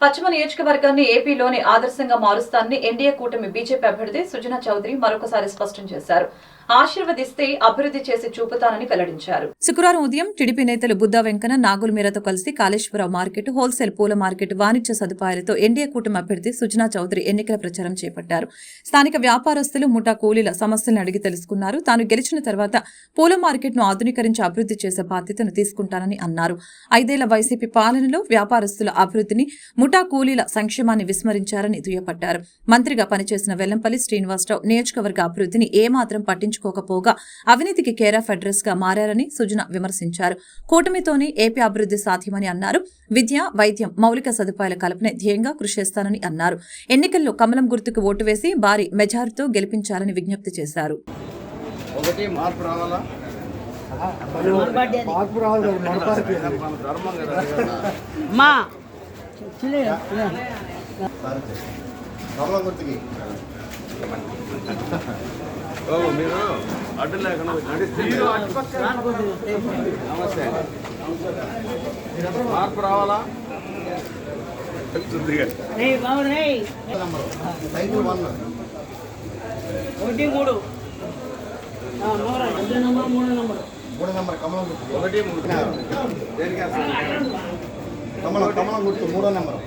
పశ్చిమ నియోజకవర్గాన్ని ఏపీలోని ఆదర్శంగా మారుస్తానని ఎన్డీఏ కూటమి బీజేపీ అభ్యర్థి సుజనా చౌదరి మరొకసారి స్పష్టం చేశారు. ఆశీర్వదిస్తే అభివృద్ధి చేసి చూపుతానని వెల్లడించారు. శుక్రవారం ఉదయం టీడీపీ నేతలు బుద్దా వెంకన్న, నాగుల మీరతో కలిసి కాళేశ్వరరావు మార్కెట్, హోల్సేల్ పూల మార్కెట్, వాణిజ్య సదుపాయాలతో ఎన్డీఏ కూటమి అభ్యర్థి సుజనా చౌదరి ఎన్నికల ప్రచారం చేపట్టారు. స్థానిక వ్యాపారస్తులు, ముఠా కూలీల సమస్యలను అడిగి తెలుసుకున్నారు. తాను గెలిచిన తర్వాత పూల మార్కెట్ను ఆధునీకరించి అభివృద్ధి చేసే బాధ్యతను తీసుకుంటానని అన్నారు. 5 ఏళ్ల వైసీపీ పాలనలో వ్యాపారస్తుల అభివృద్ధిని, ముఠా కూలీల సంక్షేమాన్ని విస్మరించారని దుయ్యపట్టారు. మంత్రిగా పనిచేసిన వెల్లంపల్లి శ్రీనివాసరావు నియోజకవర్గ అభివృద్ధిని ఏమాత్రం పట్టించుకోకపోగా అవినీతికి కేర్ ఆఫ్ అడ్రస్ గా మారారని సుజన విమర్శించారు. కూటమితోనే ఏపీ అభివృద్ధి సాధ్యమని అన్నారు. విద్య, వైద్యం, మౌలిక సదుపాయాల కల్పనే ధ్యేయంగా కృషి చేస్తానని అన్నారు. ఎన్నికల్లో కమలం గుర్తుకు ఓటు వేసి భారీ మెజారిటీతో గెలిపించాలని విజ్ఞప్తి చేశారు. మీరు అడ్డు లేకుండా మార్పు రావాలా? కమలం గుర్తు 3వ నెంబర్.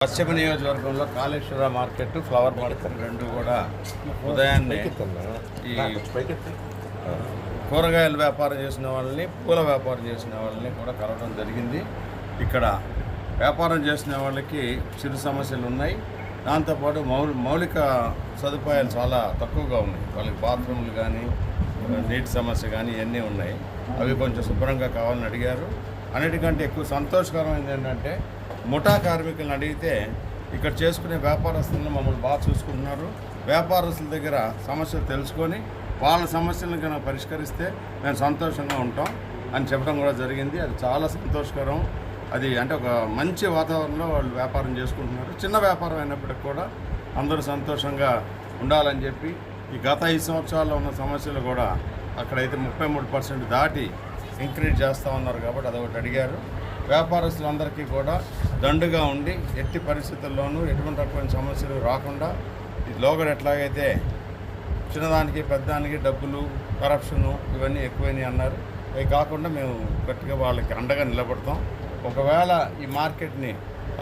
పశ్చిమ నియోజకవర్గంలో కాళేశ్వర మార్కెట్, ఫ్లవర్ మార్కెట్ రెండు కూడా ఉదయాన్నే ఈ కూరగాయల వ్యాపారం చేసిన వాళ్ళని, పూల వ్యాపారం చేసిన వాళ్ళని కూడా కలవడం జరిగింది. ఇక్కడ వ్యాపారం చేసిన వాళ్ళకి చిరు సమస్యలు ఉన్నాయి. దాంతోపాటు మౌలిక సదుపాయాలు చాలా తక్కువగా ఉన్నాయి. వాళ్ళకి బాత్రూమ్లు కానీ, నీటి సమస్య కానీ ఇవన్నీ ఉన్నాయి. అవి కొంచెం శుభ్రంగా కావాలని అడిగారు. అన్నిటికంటే ఎక్కువ సంతోషకరమైనది ఏంటంటే ముఠా కార్మికులను అడిగితే ఇక్కడ చేసుకునే వ్యాపారస్తులను మమ్మల్ని బాగా చూసుకుంటున్నారు. వ్యాపారస్తుల దగ్గర సమస్యలు తెలుసుకొని వాళ్ళ సమస్యలను కనుక పరిష్కరిస్తే మేము సంతోషంగా ఉంటాం అని చెప్పడం కూడా జరిగింది. అది చాలా సంతోషకరం. అది అంటే ఒక మంచి వాతావరణంలో వాళ్ళు వ్యాపారం చేసుకుంటున్నారు. చిన్న వ్యాపారం అయినప్పటికీ కూడా అందరూ సంతోషంగా ఉండాలని చెప్పి ఈ గత 5 సంవత్సరాల్లో ఉన్న సమస్యలు కూడా అక్కడైతే 33% దాటి ఇంక్రీజ్ చేస్తూ ఉన్నారు కాబట్టి అదొకటి అడిగారు. వ్యాపారస్తులందరికీ కూడా దండుగా ఉండి ఎట్టి పరిస్థితుల్లోనూ ఎటువంటి రకమైన సమస్యలు రాకుండా ఈ లోగడ ఎట్లాగైతే చిన్నదానికి పెద్దదానికి డబ్బులు, కరప్షను ఇవన్నీ ఎక్కువైనాయి అన్నారు. అవి కాకుండా మేము గట్టిగా వాళ్ళకి అండగా నిలబడతాం. ఒకవేళ ఈ మార్కెట్ని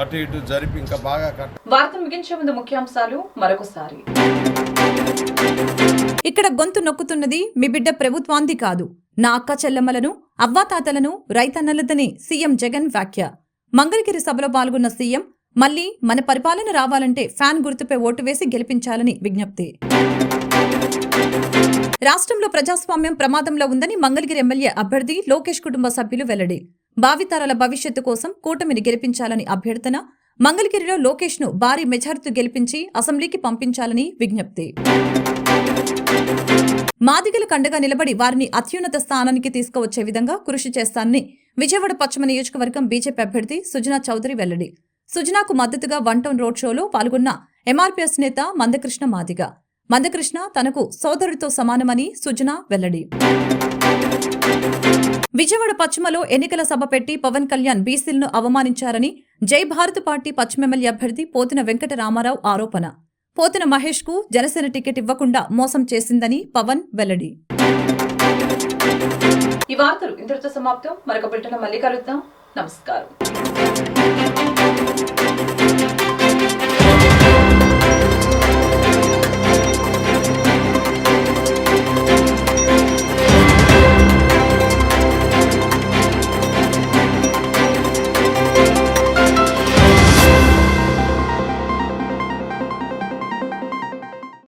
అటు ఇటు జరిపి ఇంకా బాగా వార్తలు ముగించే ముందు ముఖ్యాంశాలు మరొకసారి. ఇక్కడ గొంతు నొక్కుతున్నది మీ బిడ్డ ప్రభుత్వాంది కాదు, నా అక్క చెల్లెమ్మలను, అవ్వాతాతలను, రైతన్నలదని సీఎం జగన్ వ్యాఖ్య. మంగళగిరి సభలో పాల్గొన్న సీఎం మళ్లీ మన పరిపాలన రావాలంటే ఫ్యాన్ గుర్తుపై ఓటు వేసి గెలిపించాలని విజ్ఞప్తి. రాష్ట్రంలో ప్రజాస్వామ్యం ప్రమాదంలో ఉందని మంగళగిరి ఎమ్మెల్యే అభ్యర్థి లోకేష్ కుటుంబ సభ్యులు వెల్లడి. భావితరాల భవిష్యత్తు కోసం కూటమిని గెలిపించాలని అభ్యర్థన. మంగళగిరిలో లోకేష్ ను భారీ మెజార్టీతో గెలిపించి అసెంబ్లీకి పంపించాలని విజ్ఞప్తి. మాదిగల కండగా నిలబడి వారిని అత్యున్నత స్థానానికి తీసుకువచ్చే విధంగా కృషి చేస్తానని విజయవాడ పశ్చిమ నియోజకవర్గం బీజేపీ అభ్యర్థి సుజనా చౌదరి వెల్లడి. సుజనాకు మద్దతుగా 1 టౌన్ రోడ్ షోలో పాల్గొన్న ఎంఆర్పీఎస్ నేత మందకృష్ణ మాదిగ. మందకృష్ణ తనకు సోదరుడితో సమానమని సుజనా వెల్లడి. విజయవాడ పశ్చిమలో ఎన్నికల సభ పెట్టి పవన్ కళ్యాణ్ బీసీలను అవమానించారని జై భారత్ పార్టీ పశ్చిమ ఎమ్మెల్యే అభ్యర్థి పోతిన వెంకట రామారావు ఆరోపణ. పోతిన మహేష్ కు జనసేన టికెట్ ఇవ్వకుండా మోసం చేసిందని పవన్ వెల్లడి. ఈ వార్తలు ఇంతటితో సమాప్తం. మరొక బులెటిన్లో మళ్ళీ కలుద్దాం. నమస్కారం.